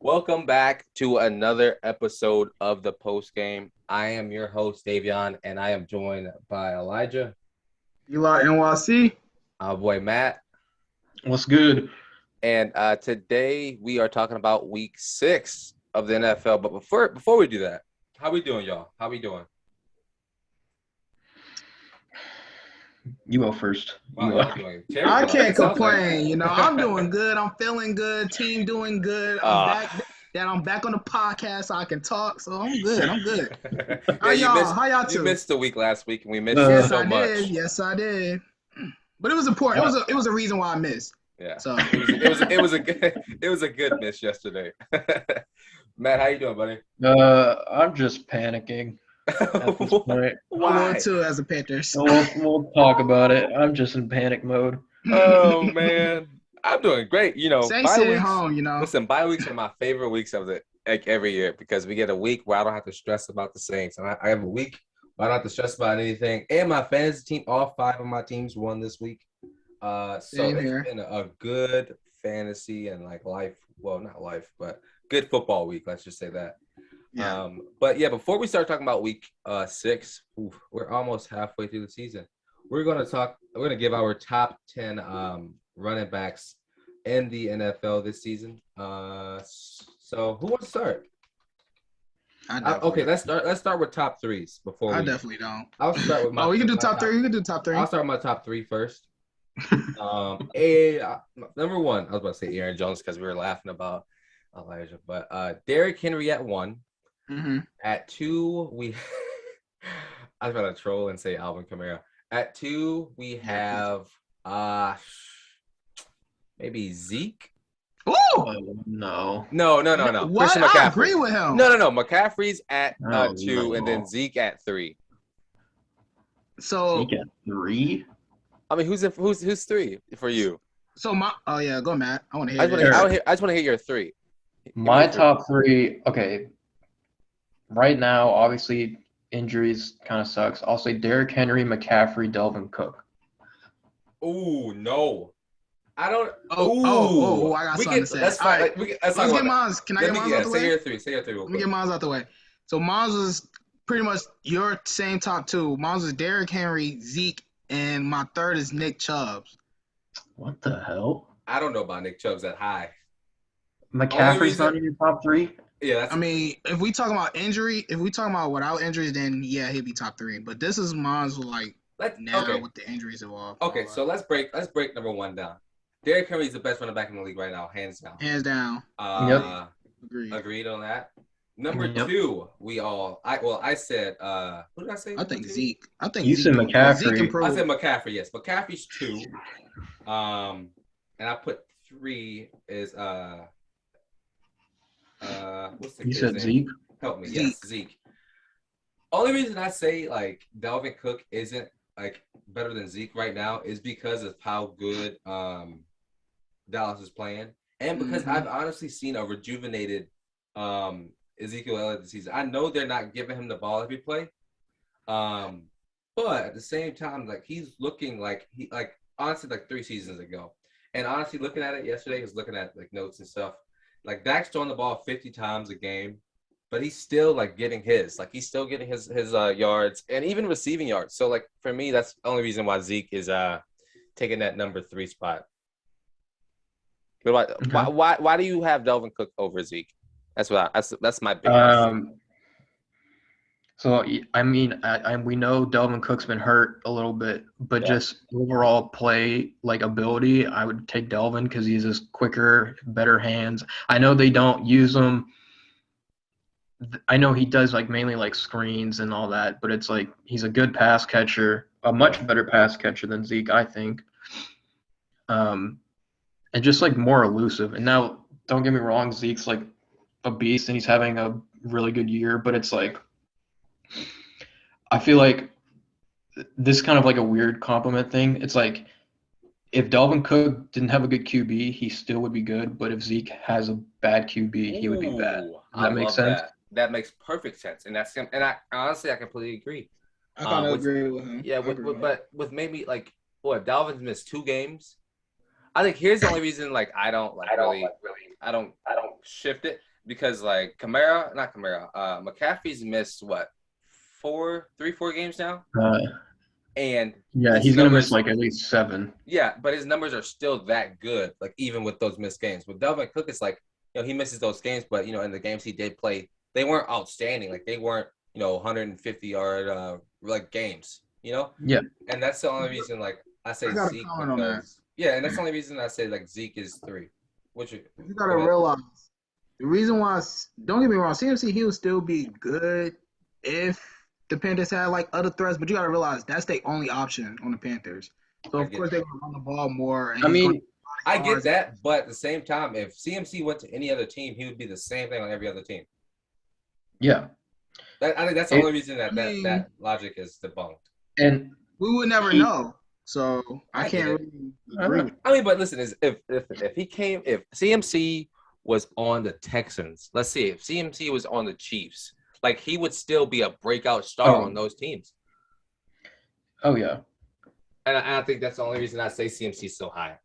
Welcome back to another episode of the Post Game. I am your host, Davion, and I am joined by Elijah, Eli NYC. our boy Matt, What's good? and today we are talking about Week 6 of the NFL. But before we do that, how we doing, y'all? How we doing? You go first. Wow, You y'all go. doing I terrible. can't It sounds like. complain. I'm doing good. I'm feeling good. Team doing good. I'm Uh, back. I'm back on the podcast, so I can talk. So I'm good. I'm good. yeah, How y'all? How y'all you too? missed the week last week, and we missed you Uh, Yes, so I did. much. Yes, I did. But it was important. yeah. It was a reason why I missed. Yeah, So it was a good miss yesterday. Matt, how you doing, buddy? I'm just panicking at this point. I will Why? too as a Panthers. We'll talk about it. I'm just in panic mode. Oh man, I'm doing great. Saints Bye sitting weeks. home. Listen, bye weeks are my favorite weeks of the every year because we get a week where I don't have to stress about the Saints, and I have a week where I don't have to stress about anything. And my fantasy team, all 5 of my teams won this week. So Same it's here. been a good fantasy and like life. Well, not life, but good football week. Let's just say that. Yeah. But yeah, before we start talking about week 6, we're almost halfway through the season. We're gonna give our top 10 running backs in the NFL this season. So who wants to start? Okay, let's start with top threes before I we. definitely don't. I'll start with my. Oh, we can do my top three. We can do top three. I'll start with my top 3 first. Number 1, I was about to say Aaron Jones because we were laughing about Elijah, but Derrick Henry at 1. Mm-hmm. At 2, I was about to troll and say Alvin Kamara. At 2, we have maybe Zeke. Ooh! No. No. What? Christian I McCaffrey. agree with him. No. McCaffrey's at Oh, 2, and then no. Zeke at 3. So He got 3. I mean, who's 3 for you? oh yeah, go Matt. I want to I hear just this. want to hear your 3. My top 3. Okay. Right now, obviously, injuries kind of sucks. I'll say Derrick Henry, McCaffrey, Delvin Cook. Ooh, no. I don't. I got something to say. Let's All fight. right, Let's talk let's get about mine. Can I get mine out the say way? your 3. Say your 3. Let me get mine out the way. So mine was pretty much your same top 2. Mine was Derrick Henry, Zeke, and my third is Nick Chubbs. What the hell? I don't know about Nick Chubb's that high. McCaffrey's not in your top 3? Yeah, I mean, if we talking about injury, if we talking about without injuries, then yeah, he'd be top 3. But this is mine's like now with the injuries involved. Okay, so let's break number 1 down. Derrick Henry is the best running back in the league right now, hands down. Hands down. Yep. Agreed on that. Number Yep. 2, I said who did I say? I think Zeke. I think You Zeke said doing good. McCaffrey. Zeke improved. I said McCaffrey, yes. McCaffrey's 2. And I put 3 is what's the You kid's said name? Zeke? Help me. Zeke. Yes, Zeke. Only reason I say like Dalvin Cook isn't like better than Zeke right now is because of how good Dallas is playing, and because I've honestly seen a rejuvenated Ezekiel Elliott this season. I know they're not giving him the ball every play, but at the same time, like he's looking like honestly like 3 seasons ago, and honestly looking at it yesterday, I was looking at like notes and stuff. Like Dak's throwing the ball 50 times a game. But he's still like getting his yards and even receiving yards. So like for me, that's the only reason why Zeke is taking that number 3 spot. But why do you have Delvin Cook over Zeke? That's my big question. So I mean, we know Delvin Cook's been hurt a little bit, but just overall play like ability, I would take Delvin because he's just quicker, better hands. I know they don't use him. I know he does like mainly like screens and all that, but it's like he's a good pass catcher, a much better pass catcher than Zeke, I think. And just like more elusive. And now, don't get me wrong, Zeke's like a beast and he's having a really good year, but it's like I feel like this is kind of like a weird compliment thing. It's like if Dalvin Cook didn't have a good QB, he still would be good. But if Zeke has a bad QB, he would be bad. Does that make sense? That makes perfect sense, and I honestly I completely agree. I kind of agree with him. Yeah, but with maybe like what Dalvin's missed 2 games. I think here's the only reason like I don't shift it. because like McCaffrey's missed what 4 games now, and Yeah, his he's gonna miss numbers, like at least 7. yeah, but his numbers are still that good. Like even with those missed games, with Dalvin Cook, it's like he misses those games, but in the games he did play, they weren't outstanding. Like they weren't 150-yard like games. Yeah. And that's the only reason like I say I got a Zeke comment on that. because and that's the only reason I say like Zeke is 3. You gotta realize the reason why. Don't get me wrong, CMC he'll still be good if the Panthers had like other threats, but you gotta realize that's their only option on the Panthers. So of course they're gonna run the ball more. And I get that, but at the same time, if CMC went to any other team, he would be the same thing on every other team. Yeah. I think that's the only reason that logic is debunked. And we would never know. So I can't really agree with I mean, but listen, if CMC was on the Texans, let's see, if CMC was on the Chiefs, like he would still be a breakout star on those teams. Oh yeah. And I think that's the only reason I say CMC is so high.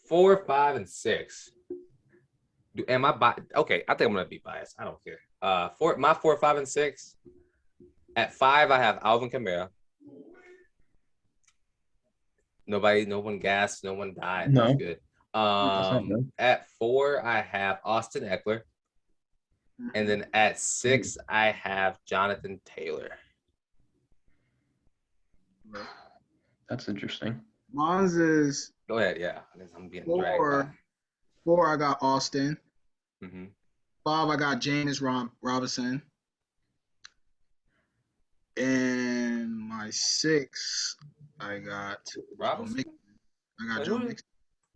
4, 5, and 6. Am I biased? Okay, I think I'm gonna be biased. I don't care. 4, 5, and 6. At 5, I have Alvin Kamara. No one gasped, no one died. No. That's good. At 4, I have Austin Eckler. And then at 6, I have Jonathan Taylor. That's interesting. Mine's is Go ahead, yeah. I'm being 4. 4, I got Austin. Mm-hmm. 5, I got James Robinson. And my 6, I got Robinson. Joe Mixon.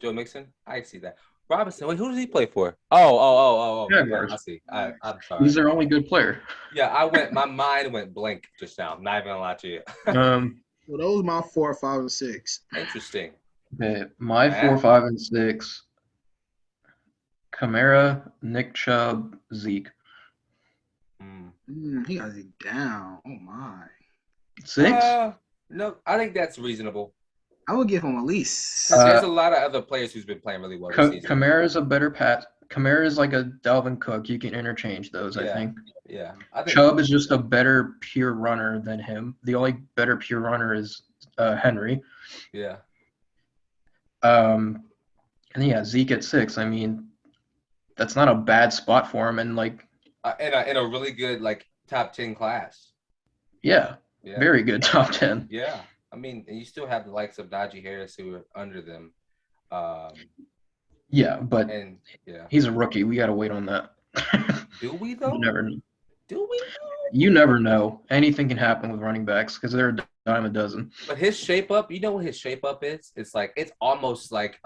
Joe Mixon? I see that. Robinson. Wait, who does he play for? Oh. Jaguars. I see. I'm sorry. He's their only good player. Yeah, my mind went blank just now. I'm not even gonna lie to you. Well, those are my 4, 5, and 6. Interesting. Okay, my 4, 5, and 6. Kamara, Nick Chubb, Zeke. He got Zeke down. Oh my. 6? No, I think that's reasonable. I would give him at least. There's a lot of other players who's been playing really well this season. Kamara's a better pass. Kamara is like a Dalvin Cook. You can interchange those, I think. Yeah. Chubb is just a better pure runner than him. The only better pure runner is Henry. Yeah. And Zeke at 6. I mean, that's not a bad spot for him, and like in a really good like top 10 class. Yeah. Very good top 10. Yeah. I mean, you still have the likes of Najee Harris who are under them. He's a rookie. We got to wait on that. Do we, though? You never know. Do we? You never know. Anything can happen with running backs because they're a dime a dozen. But his shape up, you know what his shape up is? It's almost like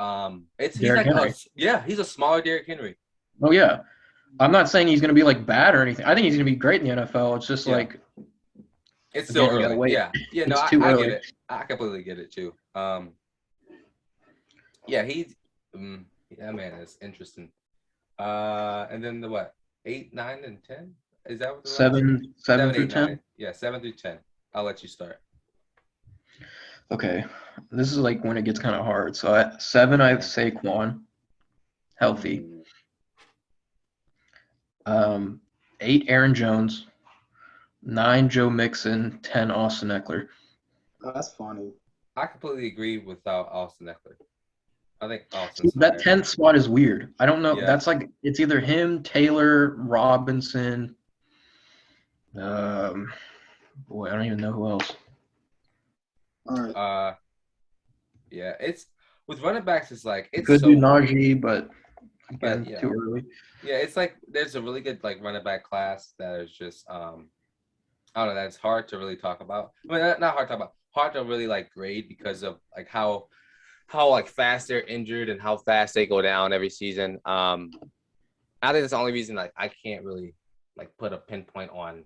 he's a smaller Derrick Henry. Oh yeah. I'm not saying he's going to be like bad or anything. I think he's going to be great in the NFL. It's just like it's still early. Wait. Yeah. No, I get it. I completely get it too. Man, it's interesting. And then the what? 8, 9, and 10? Is that what the 7 through 10? 9. Yeah, 7 through 10. I'll let you start. Okay. This is like when it gets kind of hard. So at 7, I have Saquon, healthy. 8, Aaron Jones. 9, Joe Mixon. 10, Austin Eckler. Oh, that's funny. I completely agree without Austin Eckler. I think Austin. That 10th spot is weird. I don't know. Yeah. That's like it's either him, Taylor, Robinson. I don't even know who else. All right. It's with running backs. It's like it could do Najee, but again, too early. Yeah, it's like there's a really good like running back class that is just I don't know. That's hard to really talk about. I mean, not hard to talk about. Hard to really like grade because of like how like fast they're injured and how fast they go down every season. I think that's the only reason like I can't really like put a pinpoint on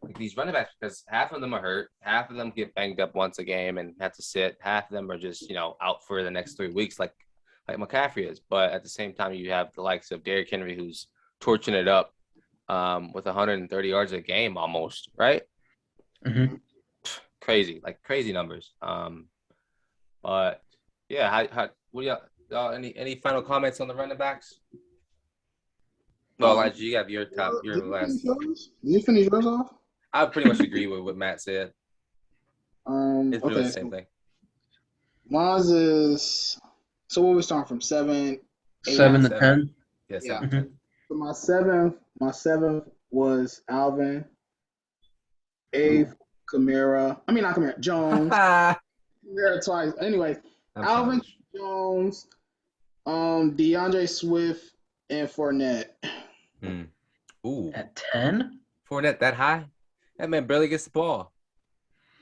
like these running backs because half of them are hurt, half of them get banged up once a game and have to sit, half of them are just out for the next 3 weeks like McCaffrey is. But at the same time, you have the likes of Derrick Henry who's torching it up with 130 yards a game almost, right? Mm-hmm. Crazy numbers. But yeah, what do y'all any final comments on the running backs? Well, Elijah, you have your last. Did you finish yours off? I pretty much agree with what Matt said. It's really the same thing. Mine's is so what we starting from 7, 8, 7 to 10. Yeah, 7 Yeah. to 10. So my seventh was Alvin, eighth Kamara. I mean not Kamara, Jones. Kamara twice. Anyways, Alvin Jones, DeAndre Swift, and Fournette. Ooh. At 10? Fournette that high? That man barely gets the ball.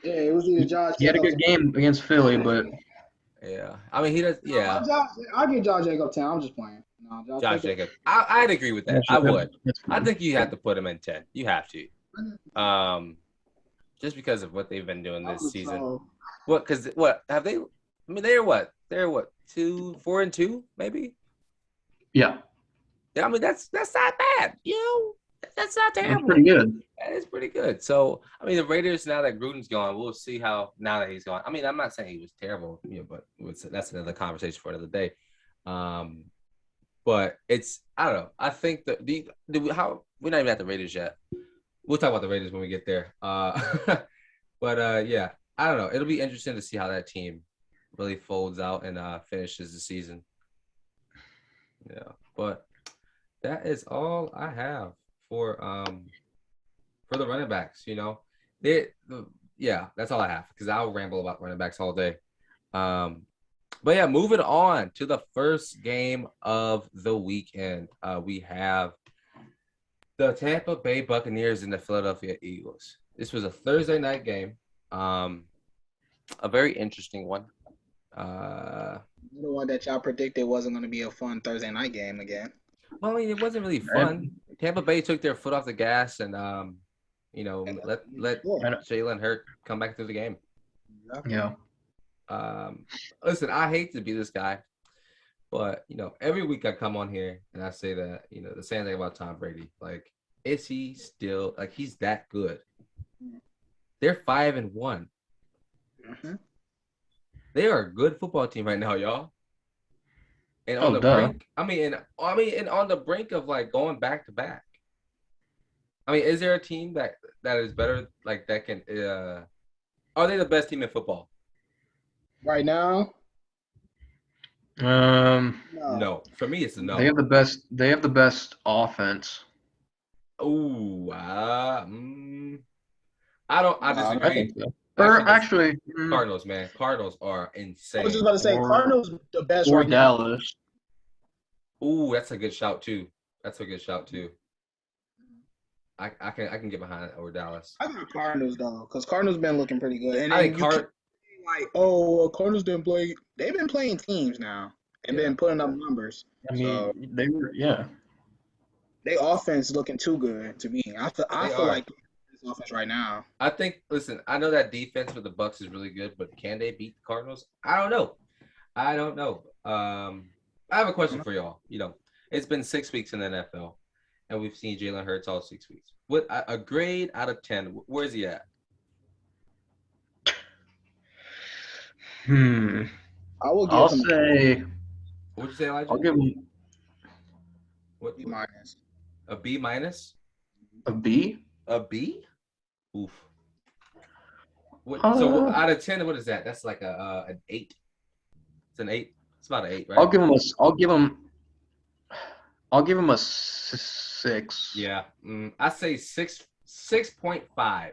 Yeah, it was either Josh. He had a good game against Philly, but yeah, I mean he does. Yeah, I'll give Josh Jacobs 10. I'm just playing. No, Josh Jacobs. I'd agree with that. I would. I think you have to put him in 10. You have to. Just because of what they've been doing this season. What? Because what have they? I mean, they're what? 4-2, maybe. Yeah. Yeah, I mean that's not bad. That's not terrible. That's pretty good. That is pretty good. So I mean, the Raiders now that Gruden's gone, we'll see how now that he's gone. I mean, I'm not saying he was terrible, but that's another conversation for another day. But I don't know. I think we're not even at the Raiders yet. We'll talk about the Raiders when we get there. But yeah, I don't know. It'll be interesting to see how that team really folds out and finishes the season. Yeah, but that is all I have for the running backs. That's all I have because I'll ramble about running backs all day. But yeah, moving on to the first game of the weekend, we have the Tampa Bay Buccaneers and the Philadelphia Eagles. This was a Thursday night game, a very interesting one. The one that y'all predicted wasn't going to be a fun Thursday night game again. Well, I mean, it wasn't really fun. Tampa Bay took their foot off the gas and let Jalen Hurts come back to the game. Yeah. Listen, I hate to be this guy, but every week I come on here and I say that the same thing about Tom Brady. Like, is he still he's that good? They're 5-1. Mm-hmm. They are a good football team right now, y'all. And on the brink, and on the brink of going back to back. I mean, is there a team that is better that can? Are they the best team in football? Right now? No. For me, it's a no. They have the best offense. Ooh, I disagree. I think so. Actually, Cardinals, man. Cardinals are insane. I was just about to say Cardinals the best right Dallas. Now. Ooh, that's a good shout too. I can get behind it over Dallas. I think Cardinals though, because Cardinals been looking pretty good. And I think Cardinals didn't play. They've been playing teams now and been putting up numbers. I mean, they were Their offense looking too good to me. I feel like this offense right now. I think. Listen, I know that defense for the Bucs is really good, but can they beat the Cardinals? I don't know. I have a question for y'all. It's been 6 weeks in the NFL, and we've seen Jalen Hurts all 6 weeks. What a grade out of 10? Where's he at? I'll say. What'd you say, Elijah? I'll give him what B minus. A B minus? A B? A B? Oof. So out of 10, what is that? That's like an 8. It's an 8. It's about an 8, right? I'll give him a 6. Yeah, I say 6.5.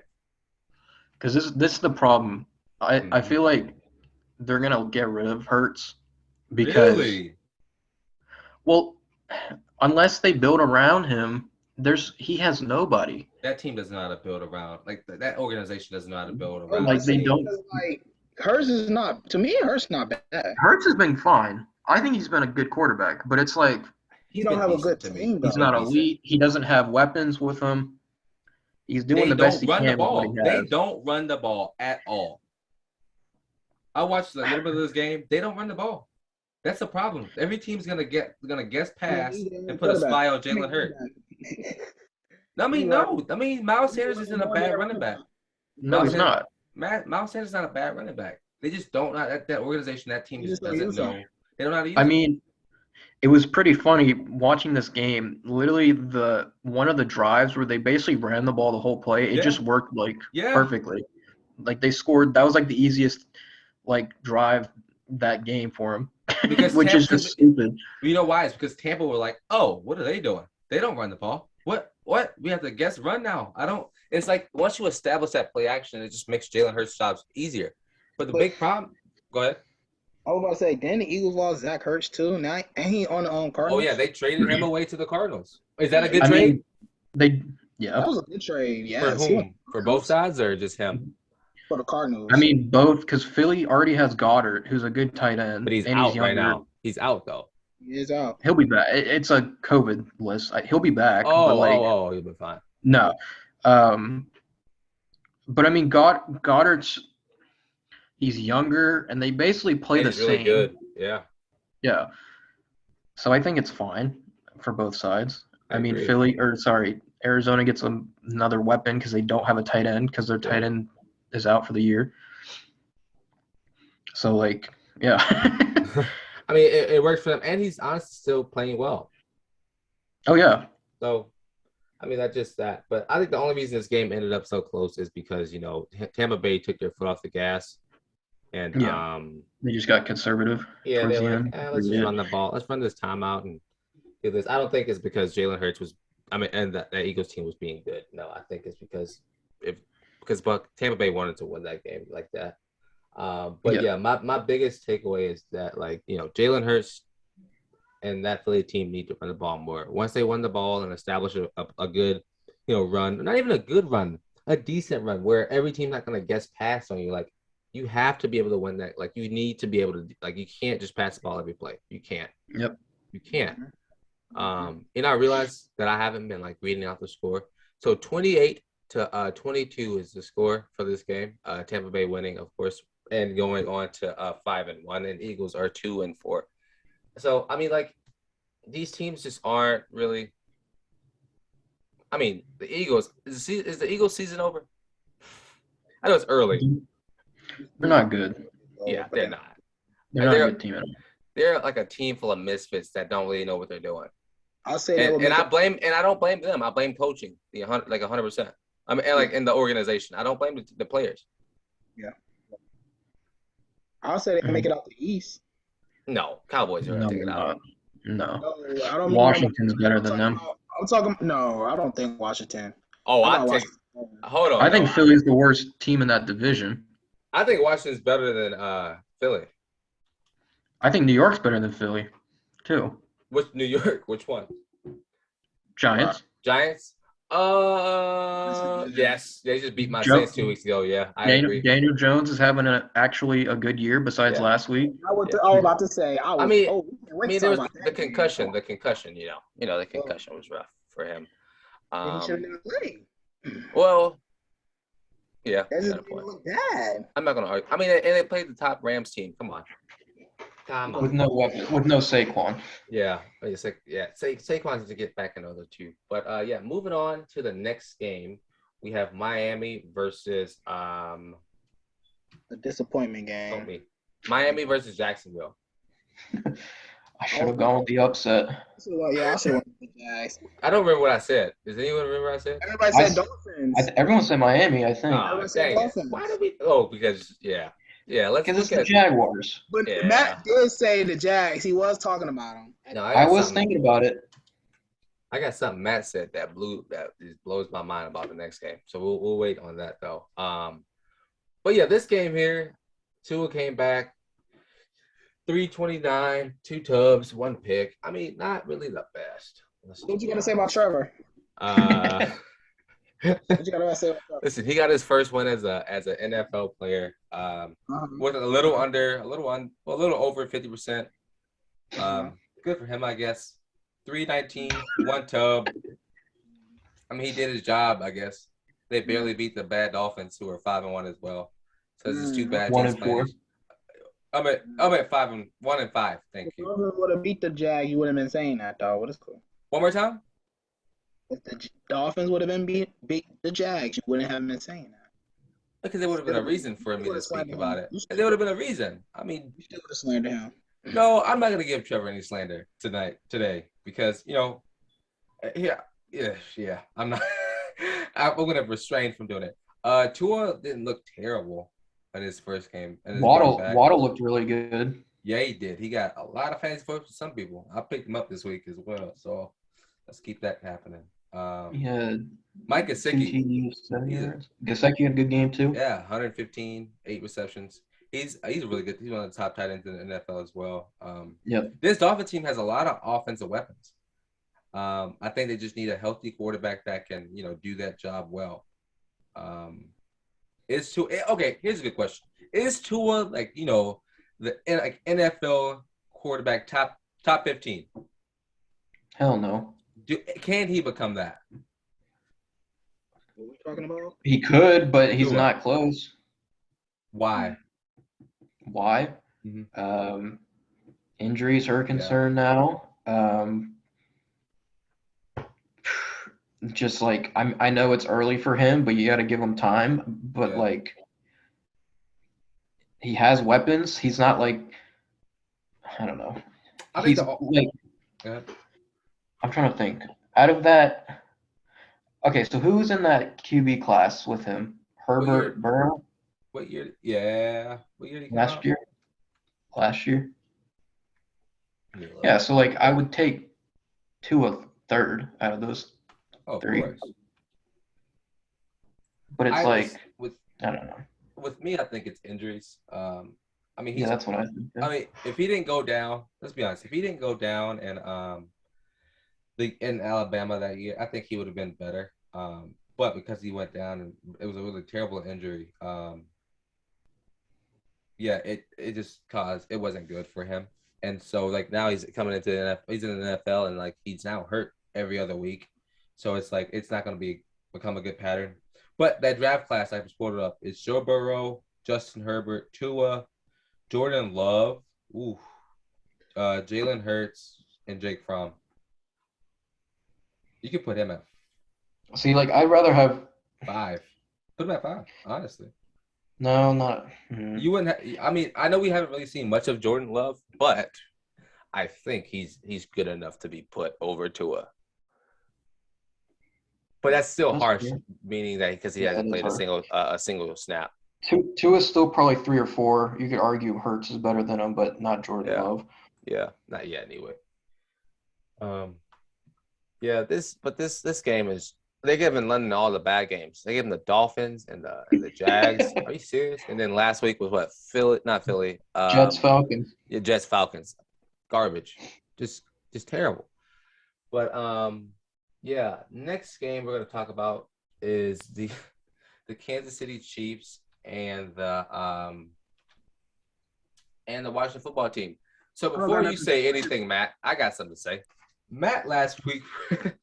Because this is the problem. I feel like they're gonna get rid of Hurts because well, unless they build around him, he has nobody. That team doesn't know how to build around. That organization doesn't know how to build around. They don't. Hurts is not. To me, Hurts not bad. Hurts has been fine. I think he's been a good quarterback, but it's like he don't have a good team. He's not elite. He doesn't have weapons with him. He's doing the best he can. They don't run the ball at all. I watched a little bit of this game. They don't run the ball. That's the problem. Every team's gonna guess pass and put a spy on Jalen Hurts. I mean, Miles Sanders isn't a bad running back. No, he's not. Miles Sanders is not a bad running back. They just don't know that organization, that team just doesn't know. They don't know how to use I mean, it was pretty funny watching this game. Literally, one of the drives where they basically ran the ball the whole play, it just worked like perfectly. Like they scored. That was like the easiest like drive that game for them, because which is just stupid. You know why? It's because Tampa were like, oh, what are they doing? They don't run the ball. What? We have to guess run now. I don't. It's like once you establish that play action, it just makes Jalen Hurts' jobs easier. But the big problem. Go ahead. I was about to say, didn't the Eagles lost Zach Ertz too? Now ain't he on the Cardinals? Oh yeah, they traded him away to the Cardinals. Is that a good trade? That was a good trade. Yeah. For whom? For both sides or just him? For the Cardinals. I mean both, because Philly already has Goddard, who's a good tight end, but he's out right now. He's out though. He is out. He'll be back. It's a COVID list. He'll be back. He'll be fine. No, but I mean Goddard's. He's younger, and they basically play the same. Really good. Yeah. Yeah. So I think it's fine for both sides. I mean, Arizona gets another weapon because they don't have a tight end because their tight end is out for the year. So, like, yeah. I mean, it works for them, and he's honestly still playing well. Oh, yeah. So, I mean, that's just that. But I think the only reason this game ended up so close is because, Tampa Bay took their foot off the gas. And they just got conservative. Yeah, they're like, let's just run the ball. Let's run this timeout and do this. I don't think it's because Jalen Hurts and that Eagles team was being good. No, I think it's because Tampa Bay wanted to win that game like that. My biggest takeaway is that Jalen Hurts and that Philly team need to run the ball more. Once they won the ball and establish a good run, not even a good run, a decent run where every team's not going to guess pass on you. Like, you have to be able to win that. Like, you need to be able to, you can't just pass the ball every play. You can't. Yep. You can't. I realized that I haven't been reading out the score. So 28-22 is the score for this game. Tampa Bay winning, of course, and going on to 5-1, and Eagles are 2-4. So I mean, these teams just aren't really. I mean, the Eagles is the Eagles season over? I know it's early. They're not good. Yeah, they're not. They're not a good team at all. They're like a team full of misfits that don't really know what they're doing. I'll say I don't blame them. I blame coaching, 100%. I mean, in the organization, I don't blame the players. Yeah. I'll say they can make it out the East. No, Cowboys are going to take it out. No. I don't. Washington's better than them. No, I don't think Washington. Hold on. I think Philly's the worst team in that division. I think Washington's better than Philly. I think New York's better than Philly, too. Which New York? Which one? Giants. Giants? Yes. They just beat my Saints 2 weeks ago. Yeah, I agree. Daniel Jones is having actually a good year besides last week. I was about to say. There was the concussion. The concussion, the concussion was rough for him. He should have been playing. Well, yeah. That just didn't look bad. I'm not going to argue. I mean, and they played the top Rams team. Come on. With no weapon, with no Saquon. Yeah. Saquon needs to get back another two. But moving on to the next game, we have Miami versus a disappointment game. Miami versus Jacksonville. I should have gone with the upset. I should have went with the Jags. I don't remember what I said. Does anyone remember what I said? Everybody said Dolphins. Everyone said Miami, I think. Oh, dang. Why did we? Oh, because because it's the Jaguars. But Matt did say the Jags. He was talking about them. No, I was thinking about it. I got something Matt said that just blows my mind about the next game. So we'll wait on that though. But yeah, this game here, Tua came back, 329, 2 tubs, 1 pick. I mean, not really the best. What you gonna say about Trevor? Listen, he got his first win as an NFL player. With a little over 50%. Good for him, I guess. 319, 1 tub. I mean, he did his job, I guess. They barely beat the bad Dolphins, who are 5-1 as well. So this is too bad. 1-4. I'm at 5-1-5. Thank you. If you would have beat the Jag, you would have been saying that, dog. What is cool? One more time. If the Dolphins would have been beat the Jags, you wouldn't have been saying that. Because there would have been a reason for me to speak about it. There would have been a reason. I mean, you still would have slandered him. No, I'm not gonna give Trevor any slander today, because yeah. I'm not. I'm gonna refrain from doing it. Tua didn't look terrible in his first game and his game back. Waddle looked really good. Yeah, he did. He got a lot of fantasy points for some people. I picked him up this week as well, so let's keep that happening. Yeah, Mike 2 Gesicki, TDs, 7 yards. Gesicki had a good game too. yeah, 115, 8 receptions. He's really good. He's one of the top tight ends in the NFL as well. Yep. This Dolphins team has a lot of offensive weapons. I think they just need a healthy quarterback that can, do that job well. Is Tua okay? Here's a good question: Is Tua the NFL quarterback top 15? Hell no. Can he become that? What are we talking about? He could, but he's Tua. not close. Why? Why? Mm-hmm. Injuries are a concern now. Just like I know it's early for him, but you got to give him time. But like, he has weapons. He's not like, I don't know. I'm trying to think. Out of that, okay. So who's in that QB class with him? Herbert, Burrow. What year? Yeah. What year did he come Last out? year. Yeah. So like, I would take Tua third out of those. Of 3. course. But it's I don't know. With me, I think it's injuries. That's what I think. Yeah. I mean, if he didn't go down, let's be honest. If he didn't go down and in Alabama that year, I think he would have been better. But because he went down and it was a really terrible injury, it just caused it wasn't good for him. And so like now he's coming into the NFL, he's in the NFL and like he's now hurt every other week. So it's like it's not going to become a good pattern. But that draft class I just pulled it up. It's Joe Burrow, Justin Herbert, Tua, Jordan Love, Jalen Hurts, and Jake Fromm. You could put him at. See, like I'd rather have 5. Put him at 5, honestly. No, not. You wouldn't. I mean, I know we haven't really seen much of Jordan Love, but I think he's good enough to be put over Tua. But that's still harsh, meaning that because he hasn't played a single snap. Tua is still probably 3 or 4. You could argue Hurts is better than him, but not Jordan Love. Yeah, not yet anyway. This game is they're giving London all the bad games. They gave them the Dolphins and the Jags. Are you serious? And then last week was what? Not Philly. Jets Falcons. Yeah, Jets Falcons. Garbage. Just terrible. But next game we're going to talk about is the Kansas City Chiefs and the Washington football team. So before you say anything, Matt, I got something to say. Matt last week, do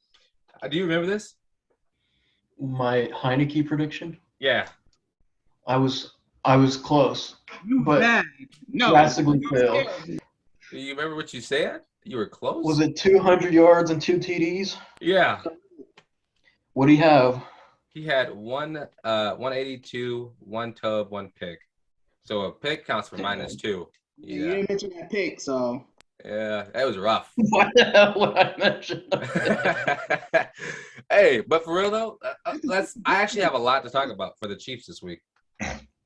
you remember this? My Heineke prediction? Yeah. I was close, but no, drastically failed. Do you remember what you said? You were close. Was it 200 yards and 2 TDs? Yeah. What do you have? He had 182, 1 tub, 1 pick. So a pick counts for -2. Yeah. You didn't mention that pick, so. Yeah, that was rough. What the hell would I mention? Hey, but for real though, I actually have a lot to talk about for the Chiefs this week.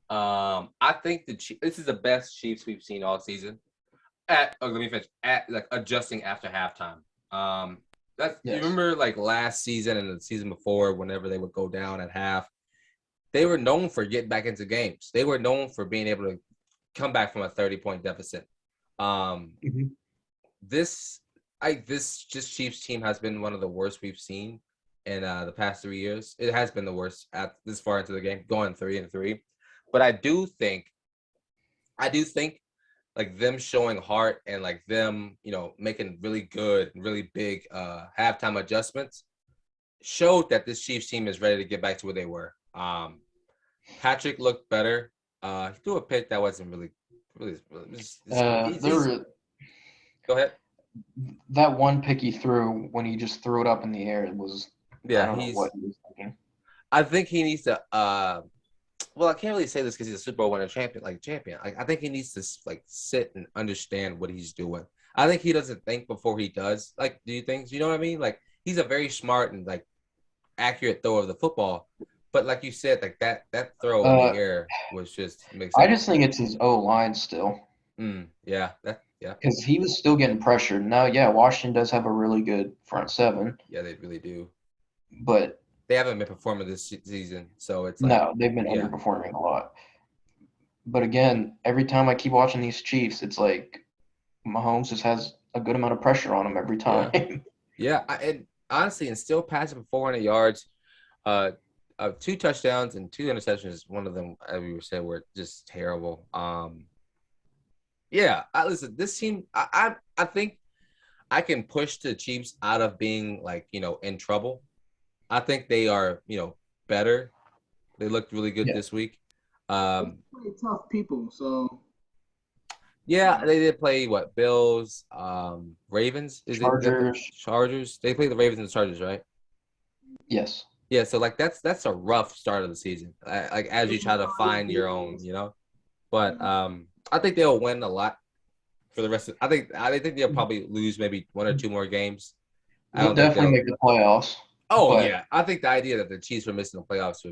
I think this is the best Chiefs we've seen all season. Let me finish. At like adjusting after halftime. You remember like last season and the season before, whenever they would go down at half, they were known for getting back into games. They were known for being able to come back from a 30-point deficit. This Chiefs team has been one of the worst we've seen in the past 3 years. It has been the worst at this far into the game, going 3-3. But I do think like them showing heart and like them, making really good, really big halftime adjustments showed that this Chiefs team is ready to get back to where they were. Patrick looked better. He threw a pick that wasn't really. Go ahead. That one pick he threw when he just threw it up in the air, it was. Yeah, I don't know what he was thinking. I think he needs to well, I can't really say this because he's a Super Bowl winner champion. I think he needs to sit and understand what he's doing. I think he doesn't think before he does do things. You know what I mean? Like he's a very smart and accurate thrower of the football. But like you said, that throw in the air was just mixed I up. just think it's his O-line still. Yeah. Because he was still getting pressured. Now, yeah, Washington does have a really good front seven. Yeah, they really do. But they haven't been performing this season, so it's no, they've been underperforming a lot. But again, every time I keep watching these Chiefs, it's like Mahomes just has a good amount of pressure on him every time. Yeah. And honestly, and still passing for 400 yards, 2 touchdowns and 2 interceptions. One of them, as we were saying, were just terrible. Listen, this team, I think I can push the Chiefs out of being in trouble. I think they are, better. They looked really good this week. Pretty tough people, so. Yeah, they did play Bills, Ravens, Chargers. They played the Ravens and the Chargers, right? Yes. Yeah, so that's a rough start of the season. As you try to find your own, But I think they'll win a lot for the rest of. I think they'll probably lose maybe 1 or 2 more games. They'll definitely make the playoffs. Oh yeah, I think the idea that the Chiefs are missing the playoffs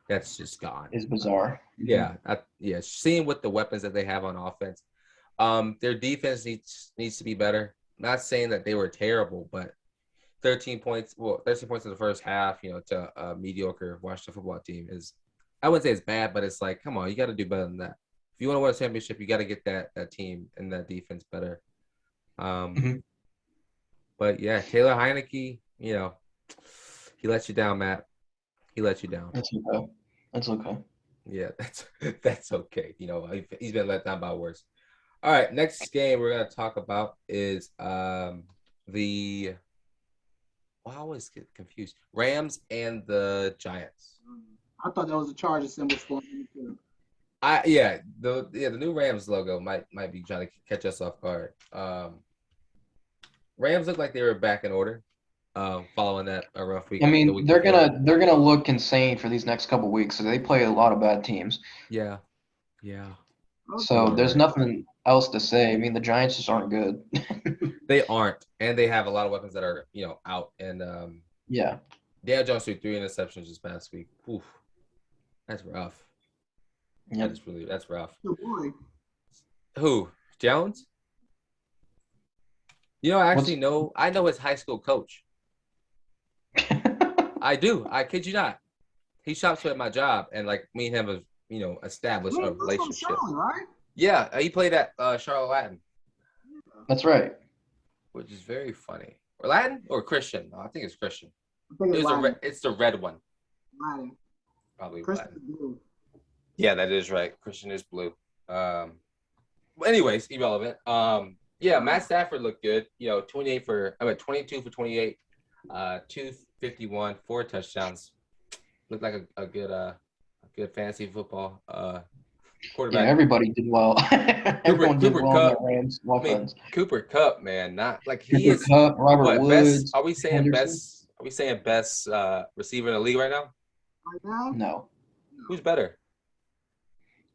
that's just gone. It's bizarre. Yeah, seeing what the weapons that they have on offense, their defense needs to be better. Not saying that they were terrible, but 13 points in the first half, to a mediocre Washington football team I wouldn't say it's bad, but it's like, come on, you got to do better than that. If you want to win a championship, you got to get that team and that defense better. But yeah, Taylor Heineke, he let you down, Matt. He let you down. That's okay. Yeah, that's okay. He's been let down by worse. All right, next game we're gonna talk about is I always get confused. Rams and the Giants. I thought that was a Chargers symbol for me too. The new Rams logo might be trying to catch us off guard. Rams look like they were back in order. Following that a rough week. I mean, they're gonna look insane for these next couple weeks. So they play a lot of bad teams. Yeah. So there's nothing else to say. I mean, the Giants just aren't good. They aren't, and they have a lot of weapons that are out. And Daniel Jones threw 3 interceptions this past week. Oof, that's rough. Yeah, that's rough. Good boy. Who? Jones? I know his high school coach. I do. I kid you not. He shops at my job, and me and him have established a relationship. Charlotte, right? Yeah, he played at Charlotte Latin. That's right. Which is very funny. Or Latin or Christian? No, I think it's Christian. It's the red one. Latin. Probably Christian Latin. is blue. Yeah, that is right. Christian is blue. Anyways, irrelevant. Matt Stafford looked good. 22 for 28, 251, 4 touchdowns. Looked like a good fantasy football quarterback. Yeah, everybody did well. Everyone did well Kupp, in that Rams offense. Cooper Kupp, man, not like Cooper he is. Kupp, Robert Woods. Best, are we saying best receiver in the league right now? Right now? No. Who's better?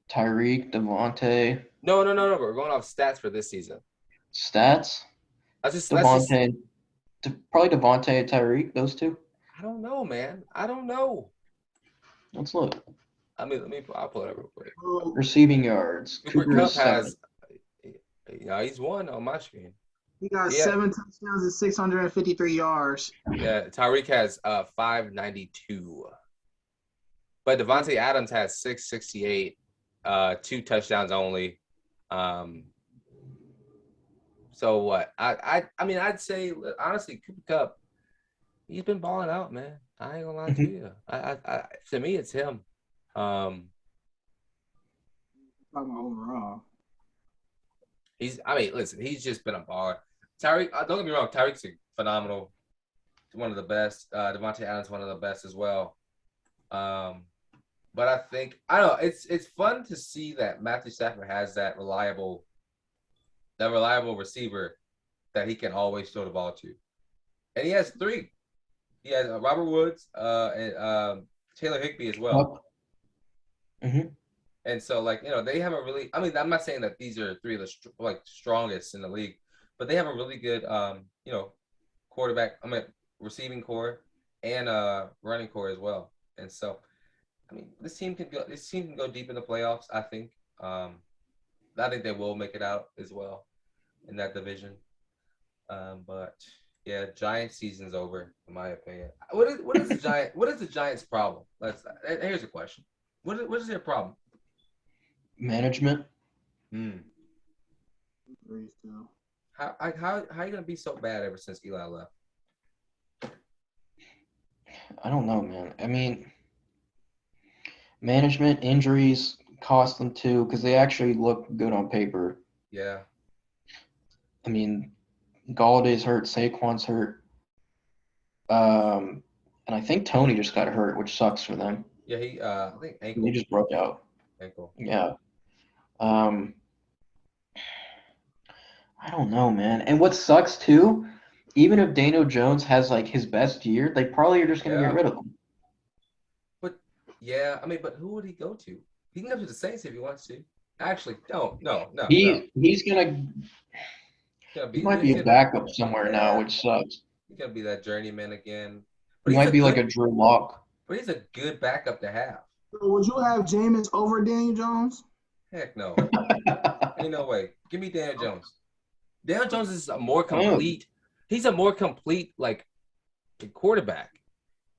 Tyreek, Devontae. No. We're going off stats for this season. Stats? Devontae. Probably Devontae and Tyreek, those two. I don't know, man. I don't know. Let's look. I'll pull it up real quick. Receiving yards. Cooper Kupp has, he's one on my screen. He got 7 touchdowns and 653 yards. Yeah, Tyreek has 592. But Devontae Adams has 668, 2 touchdowns only. So what? I mean, I'd say honestly, Cooper Kupp, he's been balling out, man. I ain't gonna lie to you. To me, it's him. Talking about overall. Listen, he's just been a baller. Tyreek, don't get me wrong, Tyreek's phenomenal. One of the best. Devontae Adams, one of the best as well. But I think I don't know. It's fun to see that Matthew Stafford has that reliable receiver that he can always throw the ball to, and he has 3. He has Robert Woods and Taylor Higbee as well. Mm-hmm. And so, like, they haven't really. I mean, I'm not saying that these are three of the strongest in the league, but they have a really good, quarterback. I mean, receiving core and running core as well. And so, I mean, this team can go. This team can go deep in the playoffs. I think. I think they will make it out as well in that division. But yeah, Giants season's over, in my opinion. What is the Giants' problem? Here's a question. What is their problem? Management. How are you gonna be so bad ever since Eli left? I don't know, man. I mean, management injuries cost them too because they actually look good on paper. Yeah. I mean, Galladay's hurt, Saquon's hurt, and I think Tony just got hurt, which sucks for them. Yeah, I think ankle. He just broke out. Ankle. Yeah. I don't know, man. And what sucks too, even if Daniel Jones has like his best year, they probably are just gonna get rid of him. But yeah, I mean, but who would he go to? He can go to the Saints if he wants to. Actually, no. He's gonna. He might be a backup somewhere now, which sucks. He's gonna be that journeyman again. He might be like a Drew Lock. But he's a good backup to have. So would you have Jameis over Daniel Jones? Heck no. Ain't no way. Give me Daniel Jones. Daniel Jones is a more complete. He's a more complete quarterback.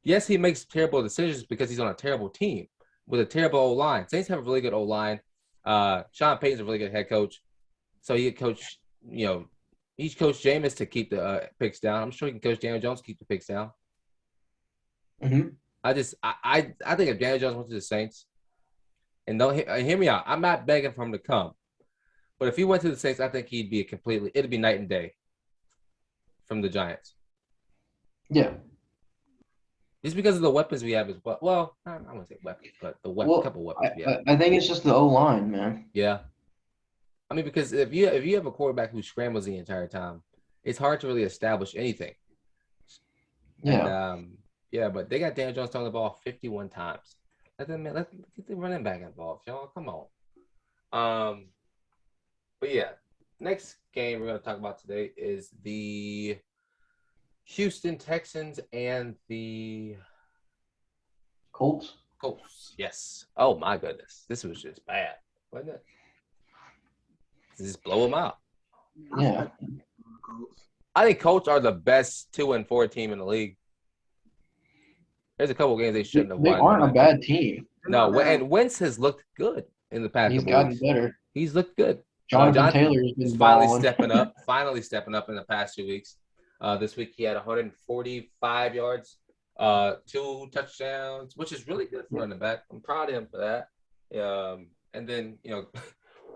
Yes, he makes terrible decisions because he's on a terrible team with a terrible O-line. Saints have a really good O-line. Sean Payton's a really good head coach. So he could he's coached Jameis to keep the picks down. I'm sure he can coach Daniel Jones to keep the picks down. Mm-hmm. I think if Daniel Jones went to the Saints, and don't hear me out, I'm not begging for him to come, but if he went to the Saints, I think it'd be night and day from the Giants. Yeah. Just because of the weapons we have as well. Well, I don't want to say weapons, but couple weapons we have. I think it's just the O-line, man. Yeah. I mean, because if you have a quarterback who scrambles the entire time, it's hard to really establish anything. Yeah. And, but they got Daniel Jones throwing the ball 51 times. Let get the running back involved, y'all. Come on. But yeah, next game we're going to talk about today is the Houston Texans and the Colts. Yes. Oh my goodness, this was just bad, wasn't it? Just blow them out. Yeah. I think Colts are the best 2-4 team in the league. There's a couple games they shouldn't have won. They aren't a bad team. No, and Wentz has looked good in the past. He's gotten better. He's looked good. Jonathan Taylor is finally stepping up in the past 2 weeks. This week he had 145 yards, 2 touchdowns, which is really good for running back. I'm proud of him for that. And then,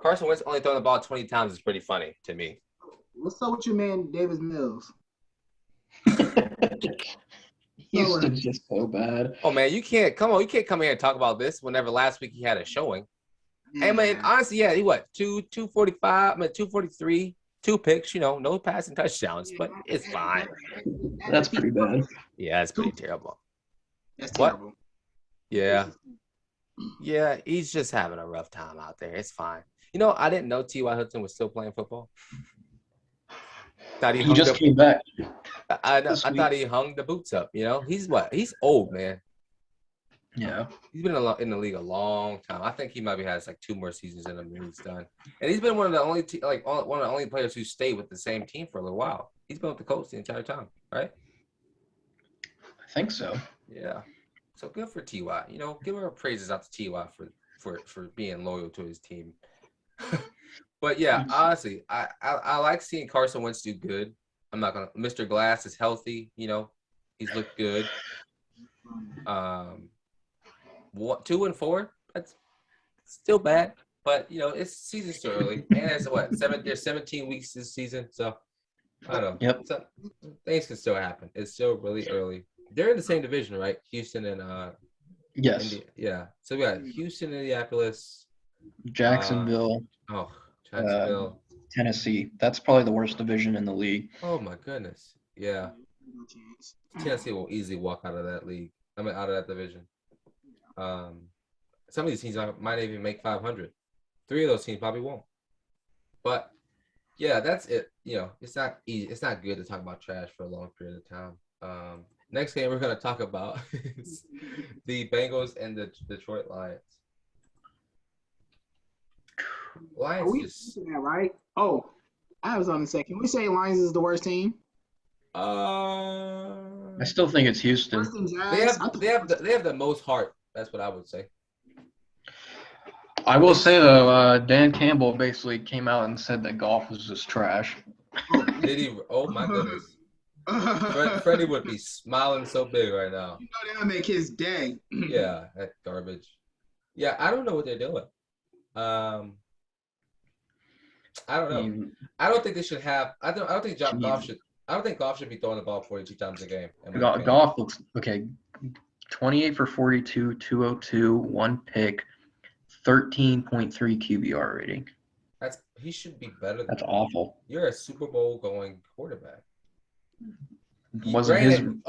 Carson Wentz only throwing the ball 20 times is pretty funny to me. What's up with your man, Davis Mills? Houston's just so bad. Oh man, you can't come here and talk about this whenever last week he had a showing. Yeah. I mean, honestly, yeah, he 245, 243, 2 picks, no passing touchdowns, but it's fine. That's pretty bad. Yeah, it's pretty terrible. That's terrible. Yeah. Yeah, he's just having a rough time out there. It's fine. I didn't know T.Y. Hilton was still playing football. He just came back. I thought he hung the boots up. He's old, man. Yeah. He's been in the league a long time. I think he maybe has 2 more seasons in him when he's done. And he's been one of the only one of the only players who stayed with the same team for a little while. He's been with the Colts the entire time, right? I think so. Yeah. So good for T.Y. Give our praises out to T.Y. for being loyal to his team. But yeah, honestly, I like seeing Carson Wentz do good. I'm not gonna. Mr. Glass is healthy. He's looked good. 2-4. That's still bad, but it's season's still early, and it's There's 17 weeks this season, so I don't know. Yep. So, things can still happen. It's still really early. They're in the same division, right? Houston and yes. Yeah. So we got Houston, Indianapolis, Jacksonville. Jacksonville, Tennessee. That's probably the worst division in the league. Oh my goodness. Yeah. Tennessee will easily walk out of that league. Out of that division. Some of these teams might even make 500. 3 of those teams probably won't. But yeah, that's it. It's not easy. It's not good to talk about trash for a long period of time. Next game we're gonna talk about is the Bengals and the Detroit Lions. Are we that right? Oh, I was on the second. Can we say Lions is the worst team? I still think it's Houston. They have the most heart. That's what I would say. I will say though, Dan Campbell basically came out and said that golf was just trash. Did he? Oh my goodness. Freddie would be smiling so big right now. You know that'll make his day. Yeah, that garbage. Yeah, I don't know what they're doing. I don't know. I don't think they should have. I don't think Goff should. I don't think Goff should be throwing the ball 42 times a game. Goff looks okay. 28 for 42, 202, 1 pick, 13.3 QBR rating. He should be better than That's that. Awful. You're a Super Bowl going quarterback. It wasn't him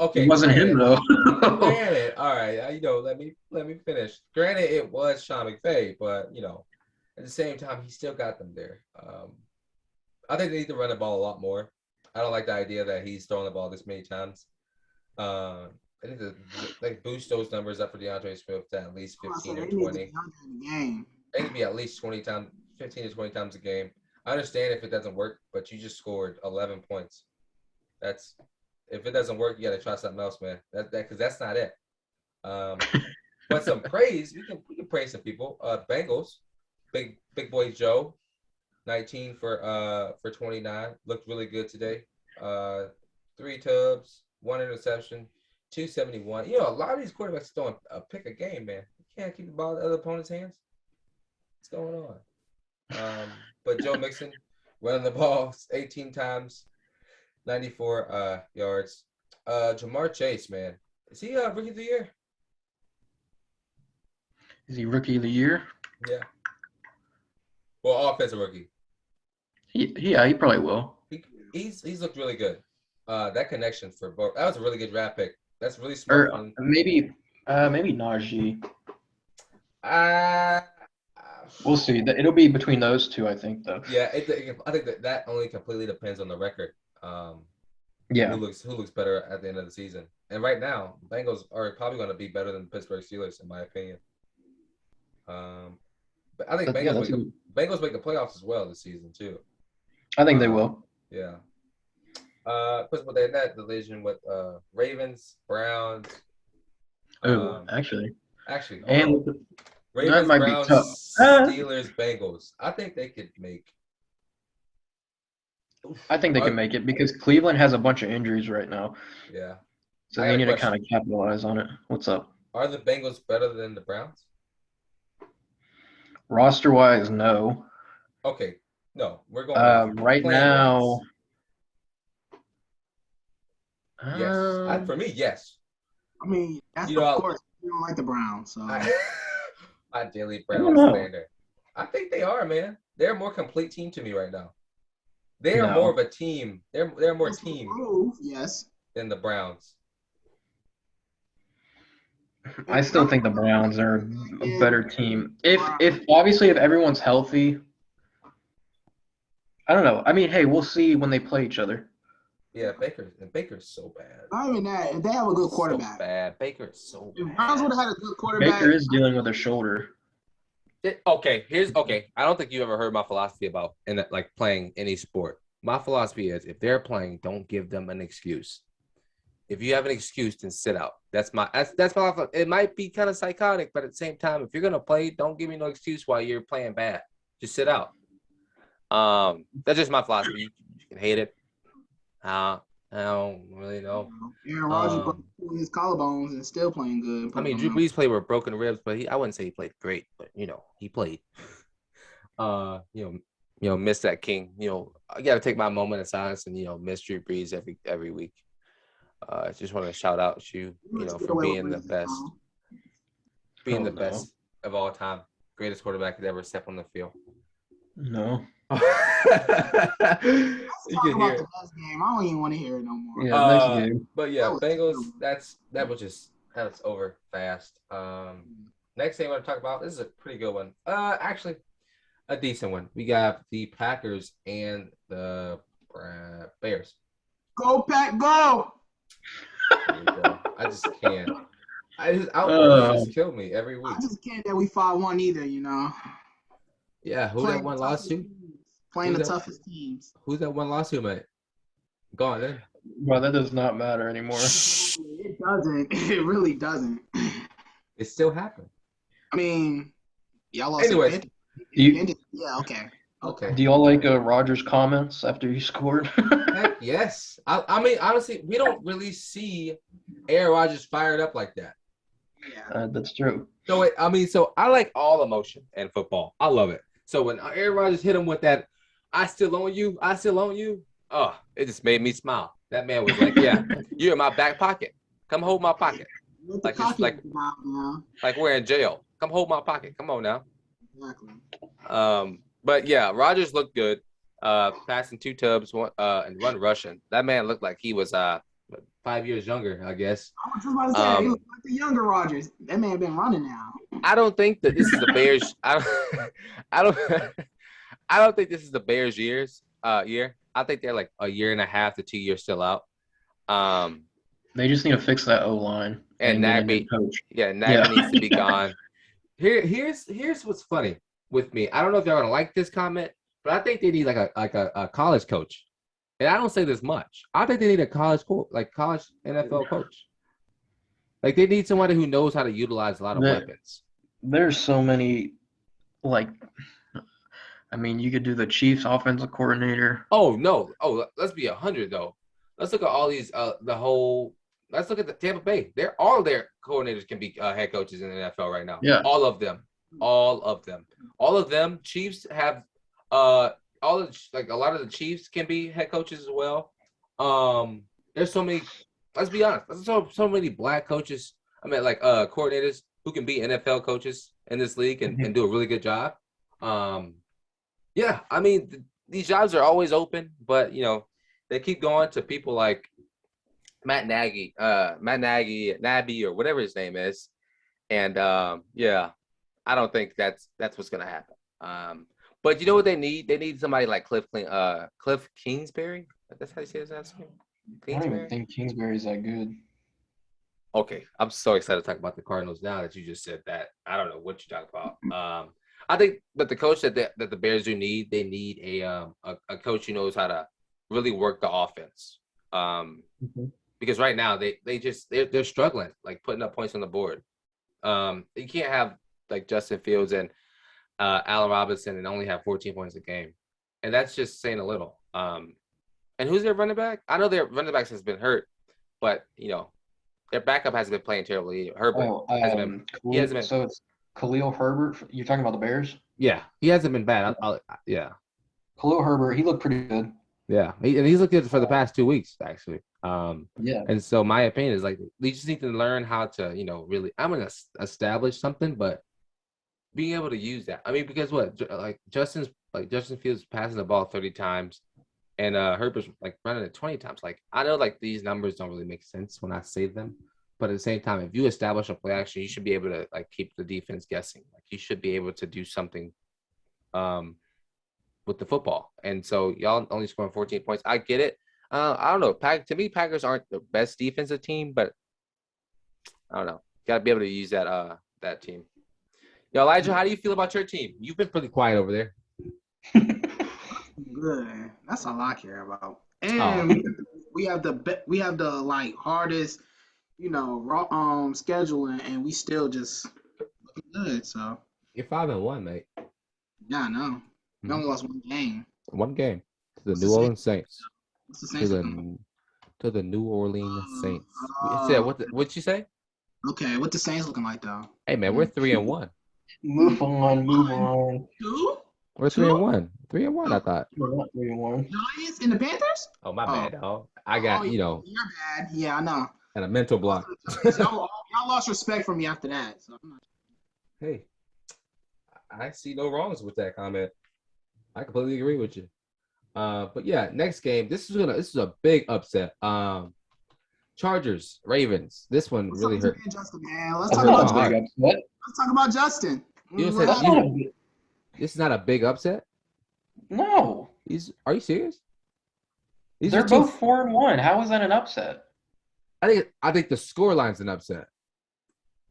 though. Granted, all right. Let me finish. Granted, it was Sean McVay, but at the same time, he still got them there. I think they need to run the ball a lot more. I don't like the idea that he's throwing the ball this many times. I think to boost those numbers up for DeAndre Swift to at least 15 or 20. They need to be at least 15 to 20 times a game. I understand if it doesn't work, but you just scored 11 points. If it doesn't work, you got to try something else, man. Because that's not it. But some praise, we can praise some people. Bengals, big boy Joe, 19 for 29, looked really good today. 3 tubs, 1 interception, 271. A lot of these quarterbacks throwing a pick a game, man. You can't keep the ball in the other opponent's hands. What's going on? But Joe Mixon running the ball 18 times, 94 yards. Jamar Chase, man, is he rookie of the year? Is he rookie of the year? Yeah. Well, offensive rookie. He probably will. He's looked really good. That connection for both. That was a really good draft pick. That's really smart. Maybe Najee. We'll see. It'll be between those two, I think, though. Yeah, I think that only completely depends on the record. Yeah. Who looks better at the end of the season? And right now, Bengals are probably going to be better than the Pittsburgh Steelers, in my opinion. But I think Bengals make the playoffs as well this season too. I think they will. Yeah. But they're in that division with Ravens, Browns. Actually. And Ravens, might Browns, be tough. Steelers, Bengals. I think they could make. I think they can make it because Cleveland has a bunch of injuries right now. Yeah. So they need to kind of capitalize on it. What's up? Are the Bengals better than the Browns? Roster-wise, no. Okay. No, we're going right now. Yes. For me, yes. I mean, that's of course you don't like the Browns, so my daily Browns slander. I think they are, man. They're a more complete team to me right now. They are more of a team. They're more team. Yes. Than the Browns. I still think the Browns are a better team. If obviously if everyone's healthy, I don't know. I mean, hey, we'll see when they play each other. Yeah, Baker's so bad. Not even that. If they have a good quarterback. So bad. Baker's so bad. If Browns would have had a good quarterback. Baker is dealing with a shoulder. Okay. I don't think you ever heard my philosophy about playing any sport. My philosophy is if they're playing, don't give them an excuse. If you have an excuse, then sit out. That's my philosophy. It might be kind of psychotic, but at the same time, if you're gonna play, don't give me no excuse why you're playing bad. Just sit out. That's just my philosophy. You can hate it. I don't really know. Aaron Rodgers broke his collarbones and still playing good. I mean, Drew Brees played with broken ribs, but I wouldn't say he played great, but he played. Miss that king. I got to take my moment of silence and miss Drew Brees every week. I just want to shout out you, for being the best, best of all time, greatest quarterback that ever stepped on the field. No. You can hear the last game. I don't even want to hear it no more. Yeah, next game. But yeah, Bengals. That's over fast. next thing I want to talk about, this is a pretty good one. Actually, a decent one. We got the Packers and the Bears. Go Pack, go! There you go. I just can't. His outbursts just kill me every week. I just can't that we 5-1 either. Yeah, who that one lost to? Playing the toughest teams. Who's that one lost to, mate? Go on then. Bro, that does not matter anymore. It doesn't. It really doesn't. It still happened. I mean, y'all lost. Anyways, yeah, okay. Okay. Do y'all like Rodgers' comments after he scored? Heck yes. I mean, honestly, we don't really see Aaron Rodgers fired up like that. Yeah. That's true. So I like all emotion in football. I love it. So when Aaron Rodgers hit him with that, I still own you. Oh, it just made me smile. That man was like, yeah, you're in my back pocket. Come hold my pocket. Like we're in jail. Come hold my pocket. Come on now. Exactly. But yeah, Rodgers looked good. Passing 2 tubs, and 1 rushing. That man looked like he was 5 years younger, I guess. I was just about to say, he looked like the younger Rodgers. That man been running now. I don't think that this is the Bears. I don't think this is the Bears year. I think they're like a year and a half to 2 years still out. They just need to fix that O-line. And Nagy needs to be gone. Here's what's funny with me. I don't know if y'all gonna like this comment, but I think they need like a college coach. And I don't say this much. I think they need a college NFL coach. Like they need somebody who knows how to utilize a lot of weapons. There's so many, you could do the Chiefs offensive coordinator. Oh no! Oh, let's be 100 though. Let's look at all these. Let's look at the Tampa Bay. All their coordinators can be head coaches in the NFL right now. Yeah, all of them. Chiefs have a lot of the Chiefs can be head coaches as well. There's so many. Let's be honest. There's so many black coaches. Coordinators who can be NFL coaches in this league and do a really good job. Yeah, I mean these jobs are always open, but they keep going to people like Matt Nagy, Nabby, or whatever his name is, and I don't think that's what's gonna happen. But you know what they need? They need somebody like Cliff Kingsbury. That's how you say his last name. I don't even think Kingsbury's that good. Okay, I'm so excited to talk about the Cardinals now that you just said that. I don't know what you're talking about. I think, but the coach that the Bears do need, they need a coach who knows how to really work the offense. Because right now they're struggling, like putting up points on the board. You can't have like Justin Fields and Allen Robinson and only have 14 points a game, and that's just saying a little. And who's their running back? I know their running backs has been hurt, but their backup hasn't been playing terribly. Herbert hasn't been. So it's Khalil Herbert. You're talking about the Bears? Yeah, he hasn't been bad. Yeah. Khalil Herbert, he looked pretty good. Yeah, he's looked good for the past 2 weeks actually. Yeah. And so my opinion is like we just need to learn how to really. I'm gonna establish something, but being able to use that. I mean, because Justin Fields passing the ball 30 times, and Herbert's like running it 20 times. Like I know like these numbers don't really make sense when I say them, but at the same time, if you establish a play action, you should be able to like keep the defense guessing. Like you should be able to do something, with the football. And so y'all only scoring 14 points. I get it. I don't know. To me, Packers aren't the best defensive team, but I don't know. Got to be able to use that team. Yo, Elijah, how do you feel about your team? You've been pretty quiet over there. Good. That's all I care about. And we have the like hardest, scheduling, and we still just looking good. So you're 5-1, mate. Yeah, I know. We only lost 1 game. 1 game to the New Orleans Saints. What's the Saints to the New Orleans Saints. What'd you say? Okay, what the Saints looking like though? Hey man, we're 3-1. Move on. 2? We're 3-1. 3-1, I thought. We're not 3-1. Giants and the Panthers? Oh, my bad, dog. I got, You're bad. Yeah, I know. And a mental block. y'all lost respect from me after that. So I'm not... Hey, I see no wrongs with that comment. I completely agree with you. But yeah, next game. This is a big upset. Chargers, Ravens. This one What's really up with hurt. you, Justin, man? Let's It talk hurt That's about my not a big heart. upset. let's talk about Justin. You What said That's happened? not a big. this is not a big upset. No, Are you serious? These are they're two. both 4-1. How is that an upset? I think the score line's an upset.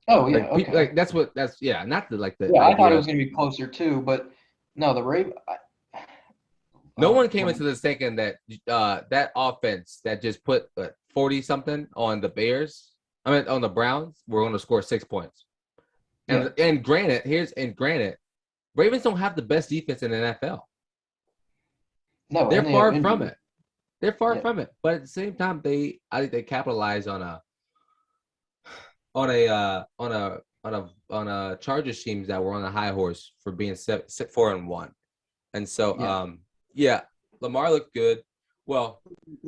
Oh yeah, Like okay. that's yeah. Not the Yeah, I thought it idea. was going to be closer too, but no, the Ravens. No Oh one came boy. into this thinking that that offense that just put 40 something on the Bears. I mean on the Browns. We're going to score 6 points. Yeah. And granted, Ravens don't have the best defense in the NFL. No, They're and they have far from injuries. it. They're far Yeah. from it. But at the same time, I think they capitalize on a Chargers teams that were on a high horse for being 4-1, and so Yeah. yeah, Lamar looked good. Well,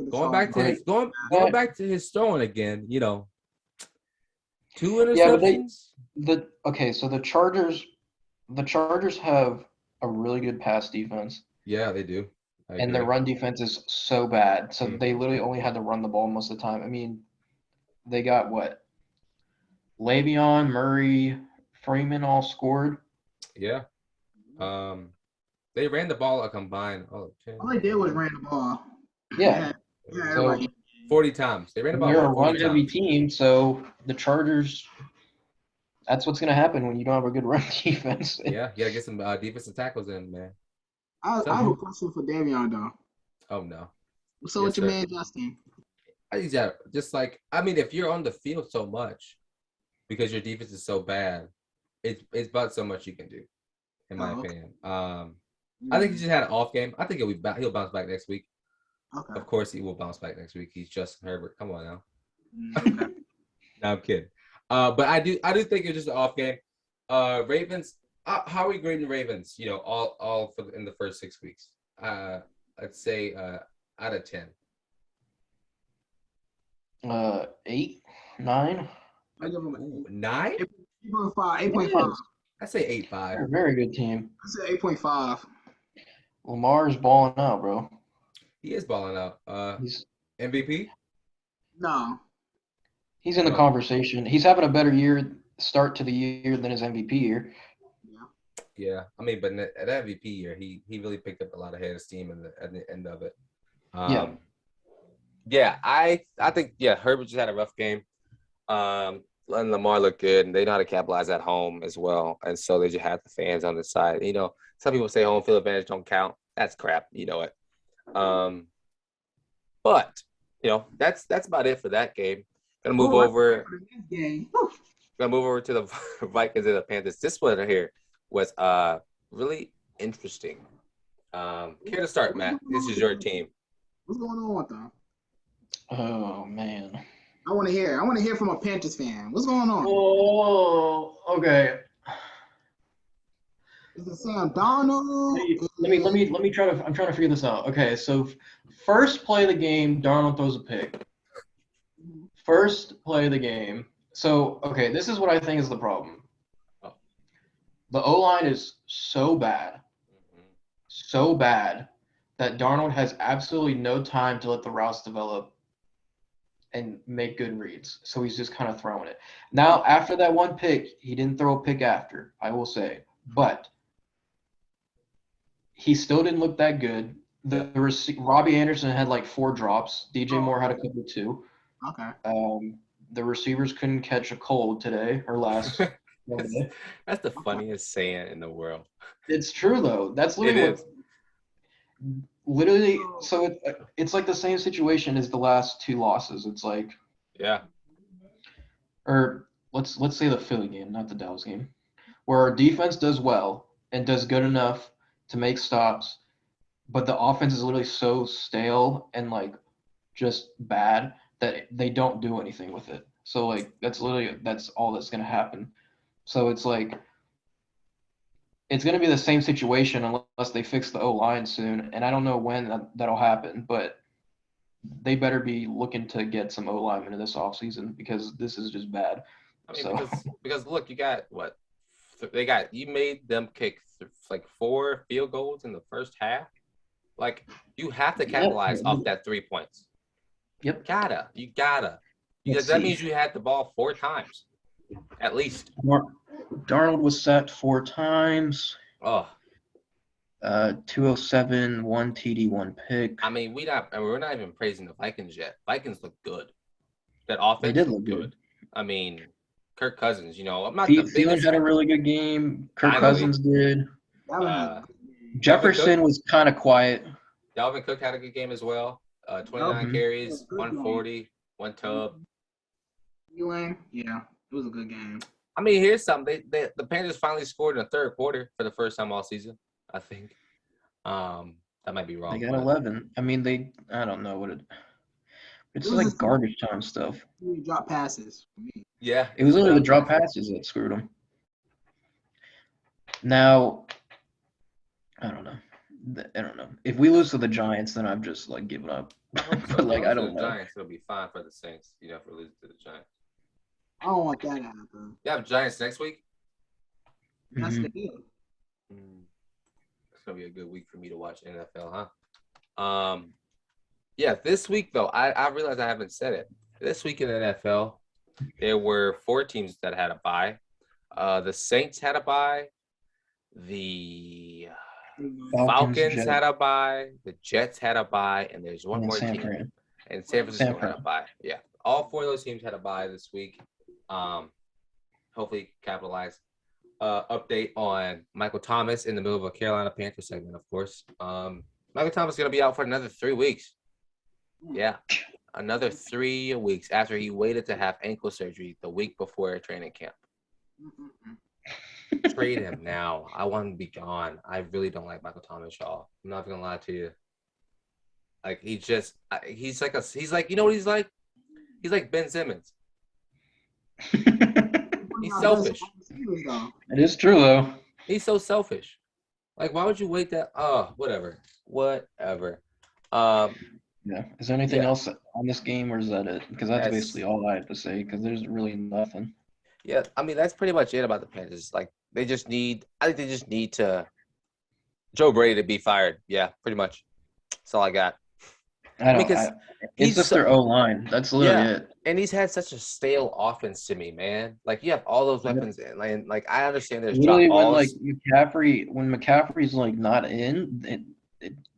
going back to Great. his going back to his throwing again, 2 Yeah, but interceptions. so the Chargers have a really good pass defense, Yeah, they do. I and their agree. run defense is so bad. So they Mhm. literally only had to run the ball most of the time. I mean, they got what? Le'Veon, Murray, Freeman all scored. Yeah. Um, they ran the ball a combined 10, All they did was ran the ball. Yeah. Yeah, So everybody. 40 times. They ran the ball they're a about 40 run-heavy times. team, so the Chargers. That's what's going to happen when you don't have a good run defense. Yeah, you gotta get some defensive tackles in, man. I have a question for Davion though. Oh no. What's up Yes, with your sir. man Justin? Just like I mean, if you're on the field so much because your defense is so bad, it's about so much you can do, in my Oh, okay. opinion. I think he just had an off game. I think he'll bounce back next week. Okay. Of course, he will bounce back next week. He's Justin Herbert. Come on now. Okay. No, I'm kidding. But I do think it's just an off game. Ravens. How are we grading the Ravens? All in the first 6 weeks. I'd say out of 10. 8, 9. I give him Ooh, an 9? 8.5. 8.5. Yes, I say 8.5. they're a very good team. I said 8.5. Lamar's balling out, bro. He is balling out. He's MVP? No. he's in the No. conversation. He's having a better start to the year than his MVP year. Yeah. Yeah. I mean, but at MVP year, he really picked up a lot of head of steam at the end of it. Yeah. Yeah, I think Herbert just had a rough game. And Lamar looked good, and they know how to capitalize at home as well. And so they just had the fans on the side. Some people say home field advantage don't count. That's crap. You know it. But that's about it for that game. Gonna move over to the Vikings and the Panthers. This one right here was really interesting. Care to start, Matt? This is your team. What's going on with them? Oh man. I want to hear. I want to hear from a Panthers fan. What's going on? Oh, okay. Is it Sam Darnold? Let me try to. I'm trying to figure this out. Okay, so first play of the game, Darnold throws a pick. First play of the game. So okay, this is what I think is the problem. The O-line is so bad that Darnold has absolutely no time to let the routes develop and make good reads. So he's just kind of throwing it. Now, after that one pick, he didn't throw a pick after, I will say. But he still didn't look that good. Robbie Anderson had like 4 drops. DJ Moore had a couple too. Okay. The receivers couldn't catch a cold today or last Monday. That's the funniest saying in the world. It's true though. That's literally literally. So it's like the same situation as the last 2 losses. It's like or let's say the Philly game, not the Dallas game, where our defense does well and does good enough to make stops, but the offense is literally so stale and like just bad that they don't do anything with it. So like that's all that's gonna happen. So it's like it's gonna be the same situation unless they fix the O-line soon, and I don't know when that'll happen, but they better be looking to get some O-linemen in this offseason because this is just bad. I mean, because look, you got what? You made them kick like 4 field goals in the first half. Like, you have to capitalize off that 3 points. Yep. You gotta. that means you had the ball 4 times, at least. Darnold was sacked 4 times. Oh. 207, 1 TD, 1 pick. I mean, we're not even praising the Vikings yet. Vikings look good. That offense They did look good. I mean, Kirk Cousins, I'm not the the biggest. Thielen had a really good game. Kirk Cousins did. Jefferson was kind of quiet. Dalvin Cook had a good game as well. 29 carries, 140, 1 tub. Yeah, it was a good game. I mean, here's something. The Panthers finally scored in the third quarter for the first time all season, I think. That might be wrong. They got 11. I mean, I don't know what it's like garbage time stuff. Drop passes for me. Yeah. It was literally the drop passes that screwed them. Now, I don't know. If we lose to the Giants, then I've just like given up. But I don't know. Giants, it'll be fine for the Saints. If we lose to the Giants. I don't want that to happen. You have Giants next week? That's the deal. It's gonna be a good week for me to watch NFL, huh? Yeah, this week though, I realized I haven't said it. This week in the NFL, there were 4 teams that had a bye. The Saints had a bye. The Falcons had a bye. The Jets had a bye, and there's one more team. And San Francisco had a bye. Yeah, all 4 of those teams had a bye this week. Hopefully capitalize. Update on Michael Thomas in the middle of a Carolina Panthers segment, of course. Michael Thomas is going to be out for another 3 weeks. Yeah, another 3 weeks after he waited to have ankle surgery the week before training camp. Trade him now. I want him to be gone. I really don't like Michael Thomas, y'all. I'm not going to lie to you. Like, he's like, you know what he's like? He's like Ben Simmons. He's selfish. It is true, though. He's so selfish. Like, why would you wait that? Oh, whatever. Yeah. Is there anything else on this game, or is that it? Because that's basically all I have to say, because there's really nothing. Yeah, I mean, that's pretty much it about the Panthers. Like, I think they just need Joe Brady to be fired. Yeah, pretty much. That's all I got. It's just their O-line. That's literally it. And he's had such a stale offense to me, man. Like, you have all those weapons, and like I understand there's drop balls. When McCaffrey's like not in,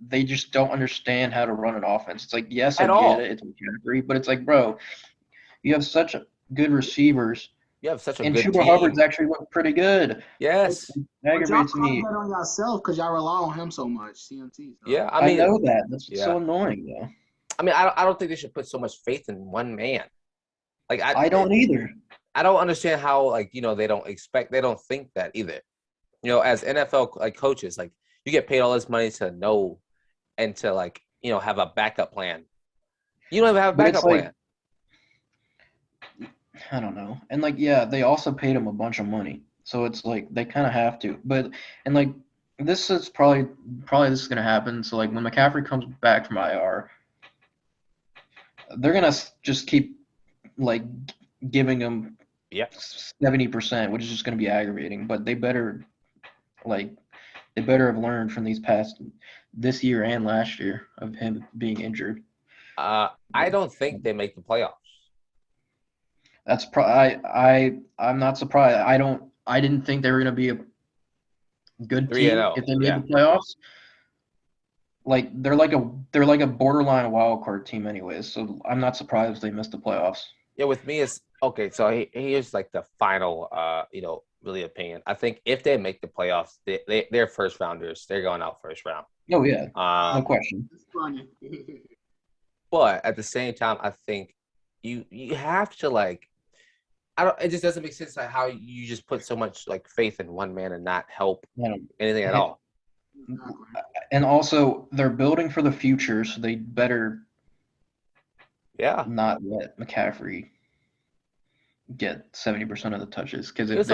they just don't understand how to run an offense. It's like, yes, I get it. It's McCaffrey, but it's like, bro, you have such good receivers. You have such a good team. And Chuba Hubbard's actually looked pretty good. Yes. It aggravates me. Y'all on yourself because y'all rely on him so much, CMT. So. Yeah, I know that. That's so annoying, though. I mean, I don't think they should put so much faith in one man. Like I don't either. I don't understand how they don't think that either. As NFL coaches, like you get paid all this money to know and to have a backup plan. You don't even have a backup plan. I don't know. And they also paid him a bunch of money. So it's like they kind of have to. But this is probably this is going to happen. So when McCaffrey comes back from IR, they're going to just keep giving him 70%, which is just going to be aggravating. But they better have learned from this year and last year of him being injured. I don't think they make the playoffs. That's I'm not surprised. I didn't think they were going to be a good team if they made the playoffs. They're like a borderline wild card team anyways, so I'm not surprised if they missed the playoffs. Yeah, with me it's okay. So here's the final, really opinion. I think if they make the playoffs, they're first rounders. They're going out first round. Oh yeah, no question. But at the same time, I think you have to it just doesn't make sense how you just put so much faith in one man and not help anything at all. And also, they're building for the future, so they better not let McCaffrey get 70% of the touches. Because if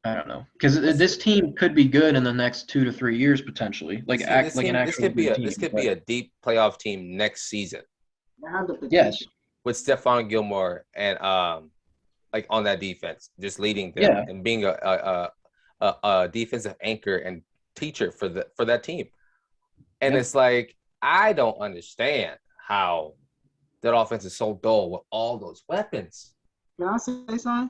I don't know. Because this team could be good in the next 2 to 3 years potentially. This could be a deep playoff team next season. Yes. With Stephon Gilmore and on that defense, just leading them and being a defensive anchor and teacher for that team. And it's I don't understand how that offense is so dull with all those weapons. Can I say something?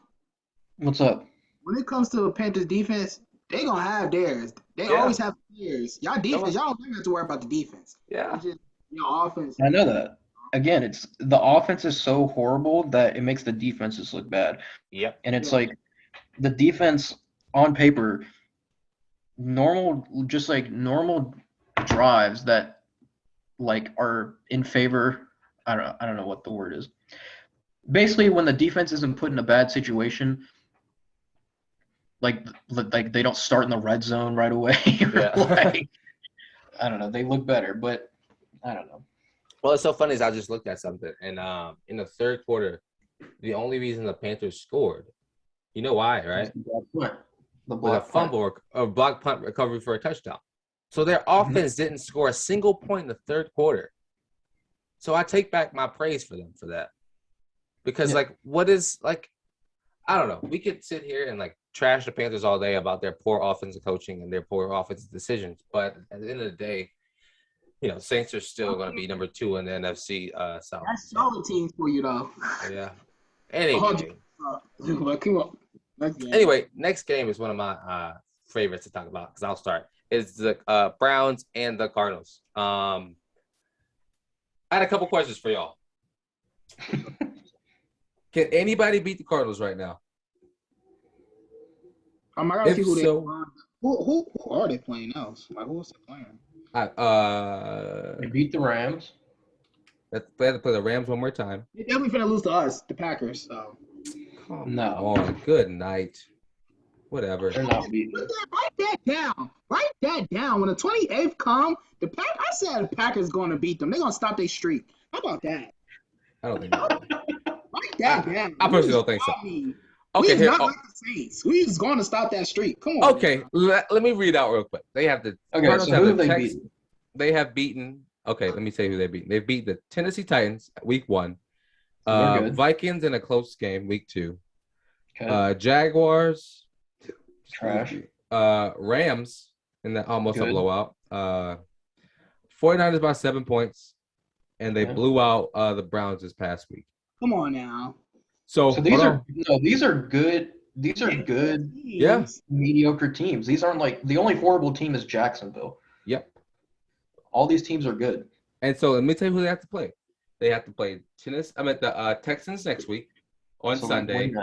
What's up? When it comes to the Panthers defense, they gonna have theirs. They always have theirs. Y'all defense, y'all don't have to worry about the defense. Yeah. It's just your offense. I know that. Again, it's the offense is so horrible that it makes the defenses look bad. Yep. And it's like the defense on paper, normal drives that like are in favor. I don't know what the word is. Basically, when the defense isn't put in a bad situation, like they don't start in the red zone right away. Like, I don't know. They look better, but I don't know. Well, it's so funny is I just looked at something, and in the third quarter, the only reason the Panthers scored, you know why, right? The block fumble or block punt recovery for a touchdown. So their offense didn't score a single point in the third quarter. So I take back my praise for them for that. Because, what is, I don't know. We could sit here and, trash the Panthers all day about their poor offensive coaching and their poor offensive decisions. But at the end of the day, Saints are still going to be number 2 in the NFC South. That's solid teams for you, though. Yeah. Anyway, next game is one of my favorites to talk about because I'll start. Is the Browns and the Cardinals. I had a couple questions for y'all. Can anybody beat the Cardinals right now? I gotta see who are they playing else? Who else they playing? They beat the Rams. They have to play the Rams one more time. They're definitely gonna lose to us, the Packers. So. Come on. Good night. Whatever. They're not beating. Write that down. Write that down. When the 28th come, I said the Packers going to beat them. They're going to stop their streak. How about that? I don't think so. Write that down. I personally don't think so. Okay, we're not like the Saints. We're just going to stop that streak. Come on. Okay, let me read out real quick. They have the Cardinals so who have they beaten? They have beaten. Okay, let me say who they beat. They beat the Tennessee Titans week 1. Vikings in a close game week 2. Okay. Jaguars. Trash. Rams in that almost a blowout. 49ers by 7 points, and they blew out the Browns this past week. Come on now. So these are good. These are good. Yeah. Mediocre teams. These aren't the only horrible team is Jacksonville. Yep. All these teams are good. And so let me tell you who they have to play. They have to play the Texans next week on Sunday,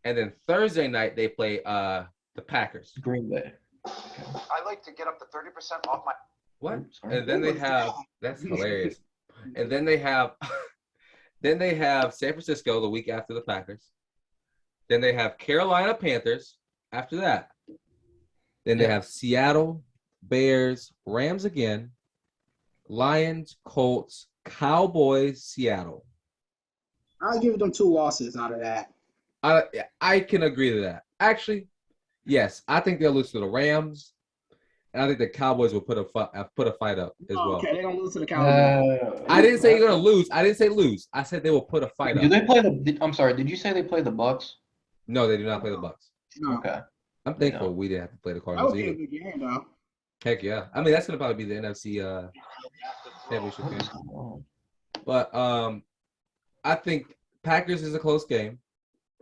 and then Thursday night they play the Packers. Green Bay. Okay. I like to get up to 30% off my. What? And then they have that's hilarious. And then they have San Francisco the week after the Packers. Then they have Carolina Panthers after that. Then they have Seattle, Bears, Rams again, Lions, Colts, Cowboys, Seattle. I'll give them 2 losses out of that. I can agree to that. Actually, yes, I think they'll lose to the Rams, and I think the Cowboys will put a fight up as well. Okay, they're gonna lose to the Cowboys. I didn't say you're gonna lose. I didn't say lose. I said they will put a fight up. Do they play I'm sorry. Did you say they play the Bucks? No, they do not play the Bucks. No. Okay. I'm thankful we didn't have to play the Cardinals either. Game, though. Heck yeah. I mean, that's gonna probably be the NFC championship game. But I think Packers is a close game.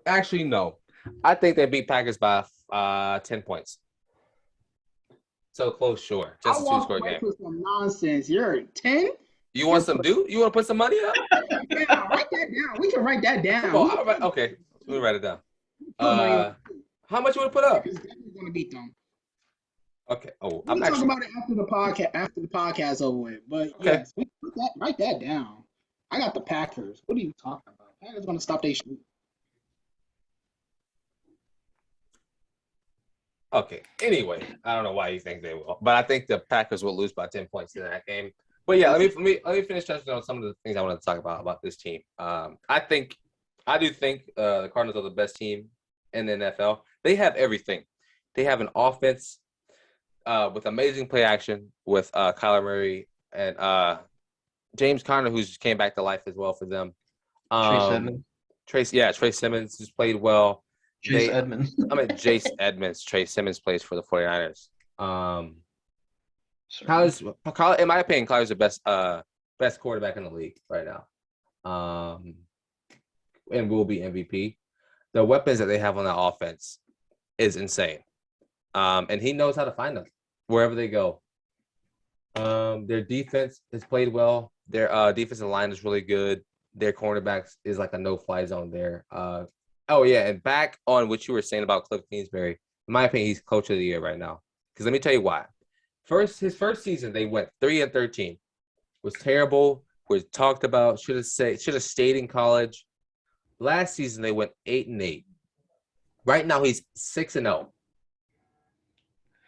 Actually, no. I think they beat Packers by 10 points. So close, sure. Just a 2-score game. Some nonsense. You're 10? You want some dude? You want to put some money up? Write that down. We can write that down. Okay. Let me write it down. How much you want to put up? We're going to beat them. Okay. Oh, we'll talk about it after the podcast over with. But yes, write that down. I got the Packers. What are you talking about? Packers going to stop their streak. Okay. Anyway, I don't know why you think they will, but I think the Packers will lose by 10 points in that game. But yeah, let me finish touching on some of the things I wanted to talk about this team. I do think the Cardinals are the best team in the NFL. They have everything. They have an offense with amazing play action with Kyler Murray and James Conner, who just came back to life as well for them. Trey Simmons just played well. Chase Edmonds. Jace Edmonds. Trey Simmons plays for the 49ers. In my opinion, Kyler's the best quarterback in the league right now. and will be MVP. The weapons that they have on that offense is insane. And he knows how to find them wherever they go. Their defense has played well. Their defensive line is really good. Their cornerbacks is like a no-fly zone there. And back on what you were saying about Cliff Kingsbury, in my opinion, he's coach of the year right now. Because let me tell you why. His first season, they went 3-13. Was terrible. Was talked about. Should have stayed in college. Last season, they went 8-8. Right now, he's 6-0.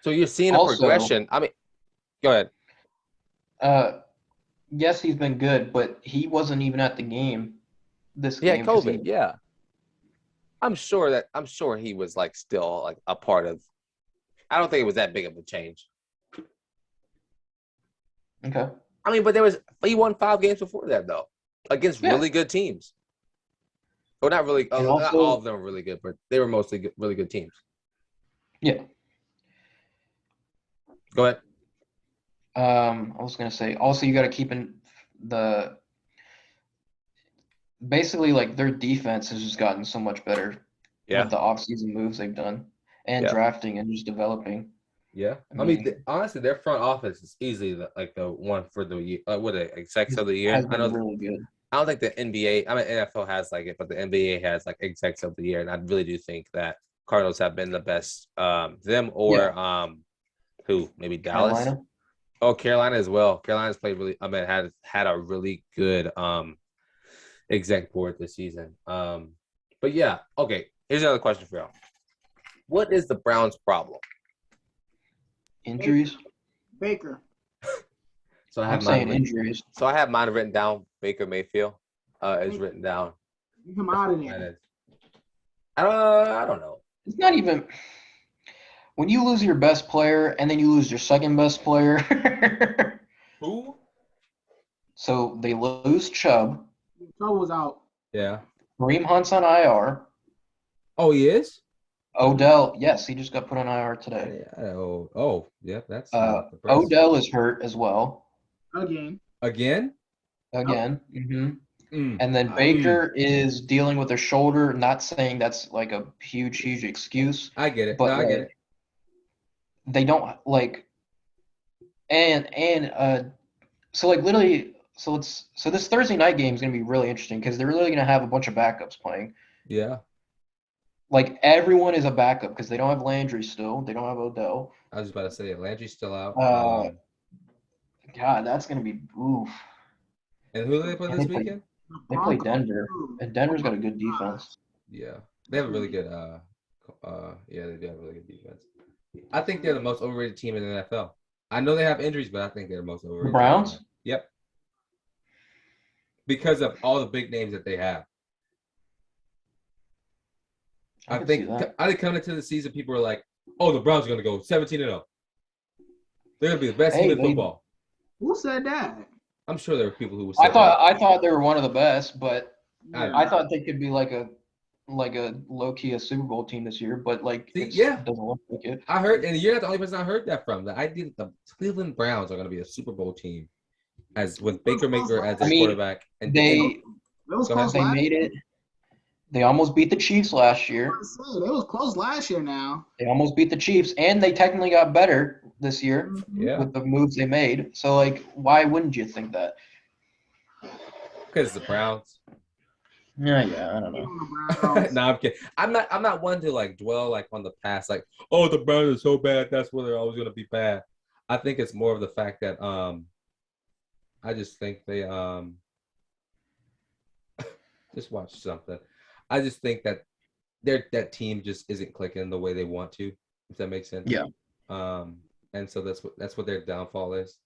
So you're seeing a progression. I mean, go ahead. Yes, he's been good, but he wasn't even at the game this game. Yeah, COVID. Yeah. I'm sure he was like still like a part of. I don't think it was that big of a change. Okay. I mean, but he won 5 games before that though, against really good teams. Well, not really. Not all of them were really good, but they were mostly really good teams. Yeah. Go ahead. I was gonna say also you got to keep in basically like their defense has just gotten so much better with the offseason moves they've done and drafting and just developing. Yeah, I mean honestly, their front office is easily the one for the year. Execs of the year? I know really good. I don't think the NBA, NFL has like it, but the NBA has like execs of the year, and I really do think that Cardinals have been the best. Them or who? Maybe Dallas. Carolina. Oh, Carolina as well. Carolina's played really. Had a really good exec board this season. But yeah, okay. Here's another question for y'all. What is the Browns' problem? Injuries. Baker. So I'm saying injuries. So I have mine written down. Baker Mayfield is written down. You come out of there. I don't know. It's not even when you lose your best player and then you lose your second best player. Who? So they lose Chubb. Chubb was out. Yeah. Kareem Hunt's on IR. Oh, he is? Odell, yes, he just got put on IR today. Yeah, that's Odell is hurt as well. Again? Mm-hmm. And then Baker is dealing with a shoulder. Not saying that's like a huge excuse. I get it. But I get it. They don't like, so like literally, so this Thursday night game is gonna be really interesting because they're really gonna have a bunch of backups playing. Yeah. Like everyone is a backup because they don't have Landry still. They don't have Odell. I was just about to say Landry's still out. God, that's gonna be oof. And who do they play this weekend? They play Denver, and Denver's got a good defense. Yeah, they have a really good. They do have a really good defense. I think they're the most overrated team in the NFL. I know they have injuries, but I think they're the most overrated. The Browns? Yep. Because of all the big names that they have. I think coming into the season, people were like, "Oh, the Browns are going to go 17-0. They're going to be the best team in football." Who said that? I'm sure there were people who said I thought they were one of the best, but I thought they could be like a low key a Super Bowl team this year. But like, it doesn't look like it. I heard, and you're not the only person I heard that from. That I think the Cleveland Browns are going to be a Super Bowl team, as with Baker Mayfield as their quarterback. And they made it. They almost beat the Chiefs last year. It was close last year now. They almost beat the Chiefs, and they technically got better this year with the moves they made. So, like, why wouldn't you think that? Because the Browns. Yeah, I don't know. No, I'm kidding. I'm not one to, like, dwell, like, on the past. Like, oh, the Browns are so bad. That's why they're always going to be bad. I think it's more of the fact that I just think they just watch something. I just think that that team just isn't clicking the way they want to, if that makes sense. Yeah. And so that's what their downfall is.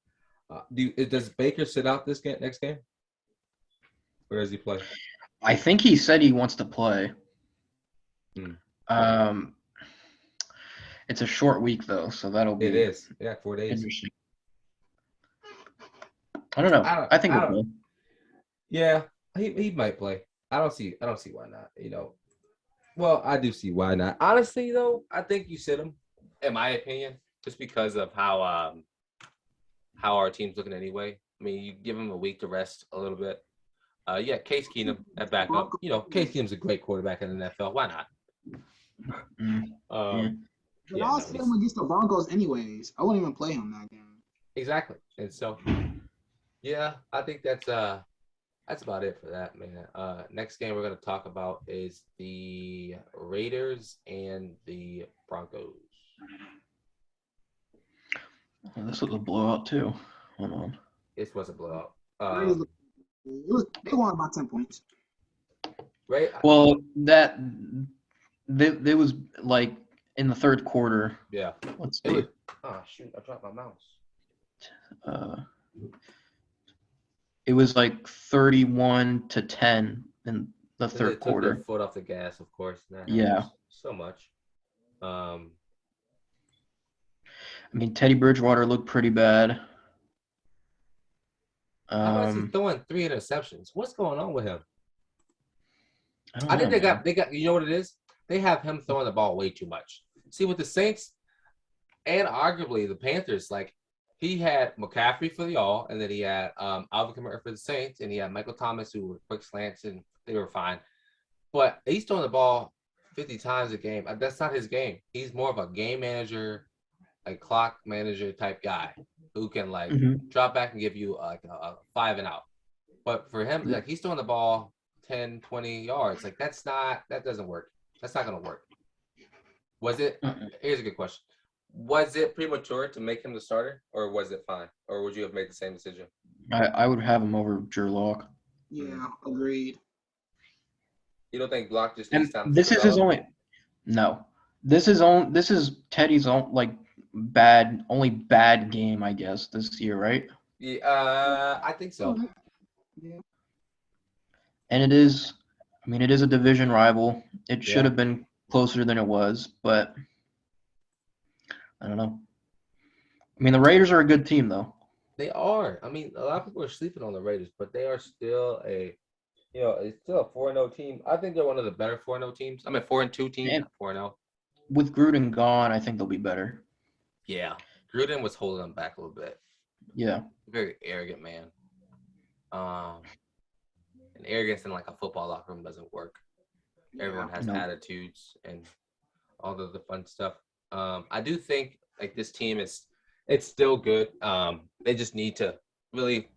Does Baker sit out this next game, or does he play? I think he said he wants to play. It's a short week though, so that'll be. It is. Yeah, 4 days. Interesting. I don't know. I think he'll play. Yeah, he might play. I don't see why not. Well, I do see why not. Honestly, though, I think you sit him, in my opinion, just because of how our team's looking anyway. I mean, you give him a week to rest a little bit. Yeah, Case Keenum at backup. You know, Case Keenum's a great quarterback in the NFL. Why not? Yeah. But Yeah, I'll no, sit him against the Broncos anyways. I wouldn't even play him that game. exactly. And so, yeah, I think that's about it for that, man. Next game we're gonna talk about is the Raiders and the Broncos. Well, this was a blowout too. Hold on. This was a blowout. They won by 10 points. Right? Well, they was like in the third quarter. Yeah. Let's It see. was, oh shoot! I dropped my mouse. It was like 31-10 in the They third took quarter. their foot off the gas, of course. That Yeah. happens so much. I mean, Teddy Bridgewater looked pretty bad. How is he throwing 3 interceptions? What's going on with him? I don't know, they got. You know what it is? They have him throwing the ball way too much. See, with the Saints and arguably the Panthers, like he had McCaffrey for the all, and then he had Alvin Kamara for the Saints, and he had Michael Thomas who were quick slants, and they were fine. But he's throwing the ball 50 times a game. That's not his game. He's more of a game manager, like clock manager type guy who can like drop back and give you like a 5 and out. But for him, like he's throwing the ball 10, 20 yards. Like that doesn't work. That's not going to work. Was it? Here's a good question. Was it premature to make him the starter, or was it fine? Or would you have made the same decision? I would have him over Drew Lock. Yeah, agreed. You don't think Block just needs time? This is his only. No, this is Teddy's only bad game, I guess, this year, right? Yeah, I think so. Yeah. And it is a division rival. It should have been closer than it was, but I don't know. I mean, the Raiders are a good team, though. They are. I mean, a lot of people are sleeping on the Raiders, but they are still it's still a 4-0 team. I think they're one of the better 4-0 teams. I mean, 4-2 teams, 4-0. With Gruden gone, I think they'll be better. Yeah, Gruden was holding them back a little bit. Yeah. Very arrogant man. And arrogance in like a football locker room doesn't work. Everyone has attitudes and all the fun stuff. I do think like this team it's still good. They just need to really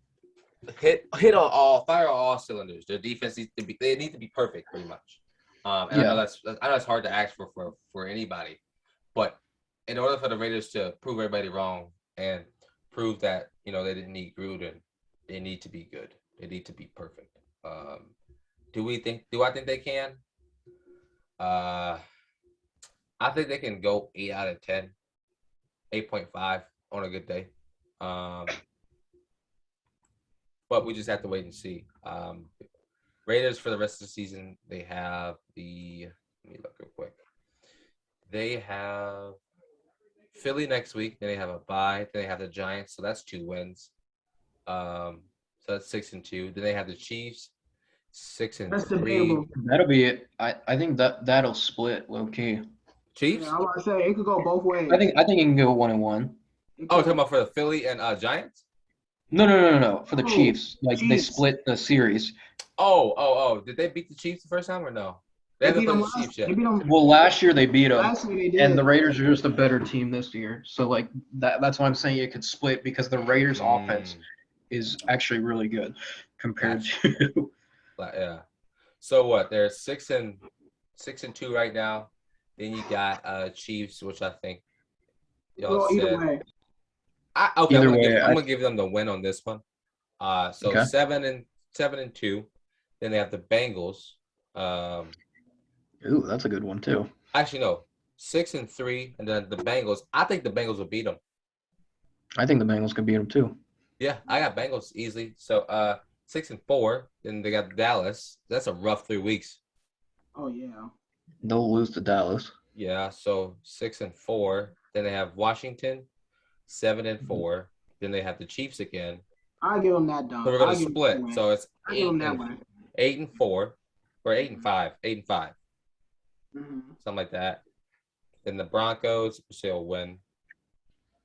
fire on all cylinders. Their defense needs to be perfect pretty much. I know that's hard to ask for anybody, but in order for the Raiders to prove everybody wrong and prove that they didn't need Gruden, they need to be good. They need to be perfect. Do I think they can? I think they can go 8 out of 10, 8.5 on a good day. But we just have to wait and see. Raiders for the rest of the season, they have let me look real quick. They have Philly next week, then they have a bye, then they have the Giants, so that's 2 wins. So that's 6-2. Then they have the Chiefs, 6-3. That'll be it. I think that'll split low key. Chiefs? Yeah, I was about to say it could go both ways. I think it can go 1-1. Oh, talking about for the Philly and Giants? No. For the Chiefs, like Chiefs. they split the series. Oh. Did they beat the Chiefs the first time or no? They haven't played the Chiefs yet. Well, last year they beat them, Last year they did. and the Raiders are just a better team this year. So like that's why I'm saying it could split because the Raiders' offense is actually really good compared to. Yeah. So what? They're 6-2 right now. Then you got Chiefs, which I think y'all said. Either way. I'm gonna give them the win on this one. So Okay. 7-2. Then they have the Bengals. Ooh, that's a good one too. Actually, no, 6-3, and then the Bengals. I think the Bengals will beat them. I think the Bengals could beat them too. Yeah, I got Bengals easily. So 6-4. Then they got Dallas. That's a rough 3 weeks. Oh yeah. They'll lose to Dallas. Yeah, so 6-4. Then they have Washington, 7-4. Then they have the Chiefs again. I'll give them that done. So we're gonna split. So it's 8-4 or 8-5, 8-5, something like that. Then the Broncos still win,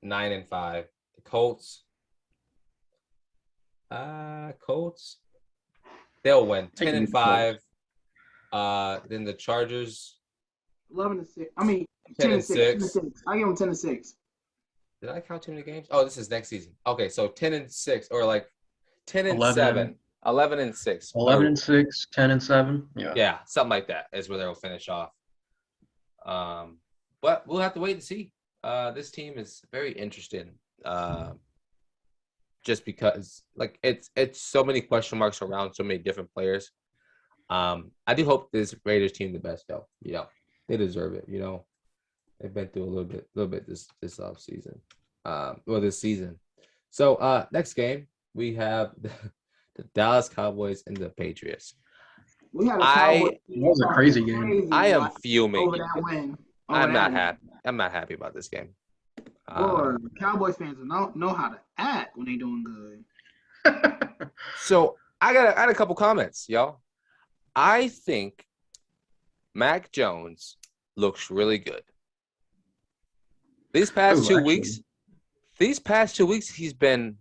9-5. The Colts. They'll win Take 10-5. Then the Chargers 11-6. I mean, 10-6. 10-6. I give them 10-6. Did I count too many games? Oh, this is next season. Okay, so 10-6 or like 10-7, 11-6, 11-6, 10-7. Yeah. Yeah, something like that is where they'll finish off. But we'll have to wait and see. This team is very interesting. Just because like it's so many question marks around so many different players. I do hope this Raiders team the best though. You know, they deserve it. You know, they've been through a little bit this off season, this season. So next game we have the Dallas Cowboys and the Patriots. We had a Cowboys. It was a crazy game. I am fuming. Over that win. I'm not happy. I'm not happy about this game. Boy, Cowboys fans know how to act when they doing good. So I had a couple comments, y'all. I think Mac Jones looks really good. These past 2 weeks, he's been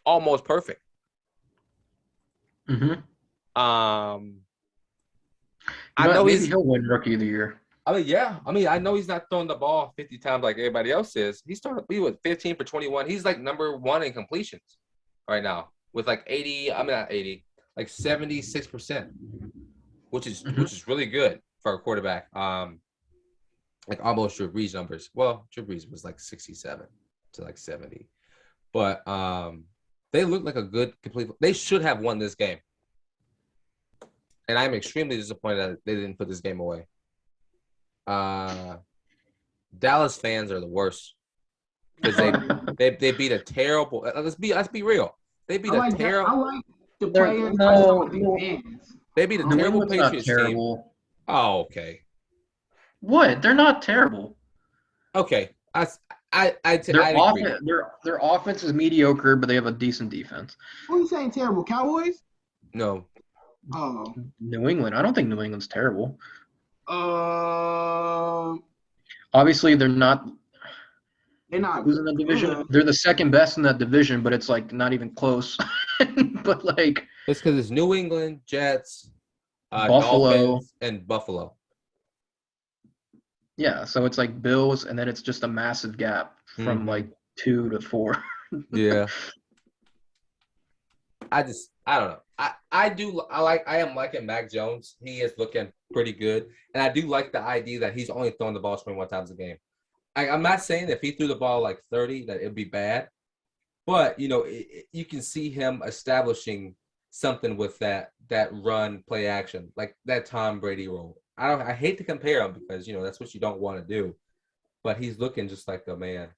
almost perfect. Mm-hmm. I know he'll win Rookie of the Year. I mean, yeah. I mean, I know he's not throwing the ball 50 times like everybody else is. He's throwing 15 for 21. He's like number one in completions right now with like 76%, which is really good for a quarterback. Like almost Drew Brees numbers. Well, Drew Brees was like 67 to like 70. But they look like a good complete. They should have won this game. And I'm extremely disappointed that they didn't put this game away. Dallas fans are the worst because they beat a terrible. Let's be real. They beat a terrible. I like the players. Fans. They beat a terrible Patriots team. Oh, okay. What? They're not terrible. Okay, I agree. Their offense is mediocre, but they have a decent defense. What are you saying? Terrible Cowboys? No. Oh. New England. I don't think New England's terrible. Obviously, they're not. They're not losing the division. They're the second best in that division, but it's like not even close. But like, it's because it's New England, Jets, Buffalo, Dolphins, and Buffalo. Yeah, so it's like Bills, and then it's just a massive gap from like 2 to 4. Yeah. I don't know. I am liking Mac Jones. He is looking pretty good. And I do like the idea that he's only throwing the ball 21 times a game. I'm not saying if he threw the ball like 30 that it'd be bad. But, you know, you can see him establishing something with that run play action, like that Tom Brady role. I hate to compare him because, you know, that's what you don't want to do. But he's looking just like a man.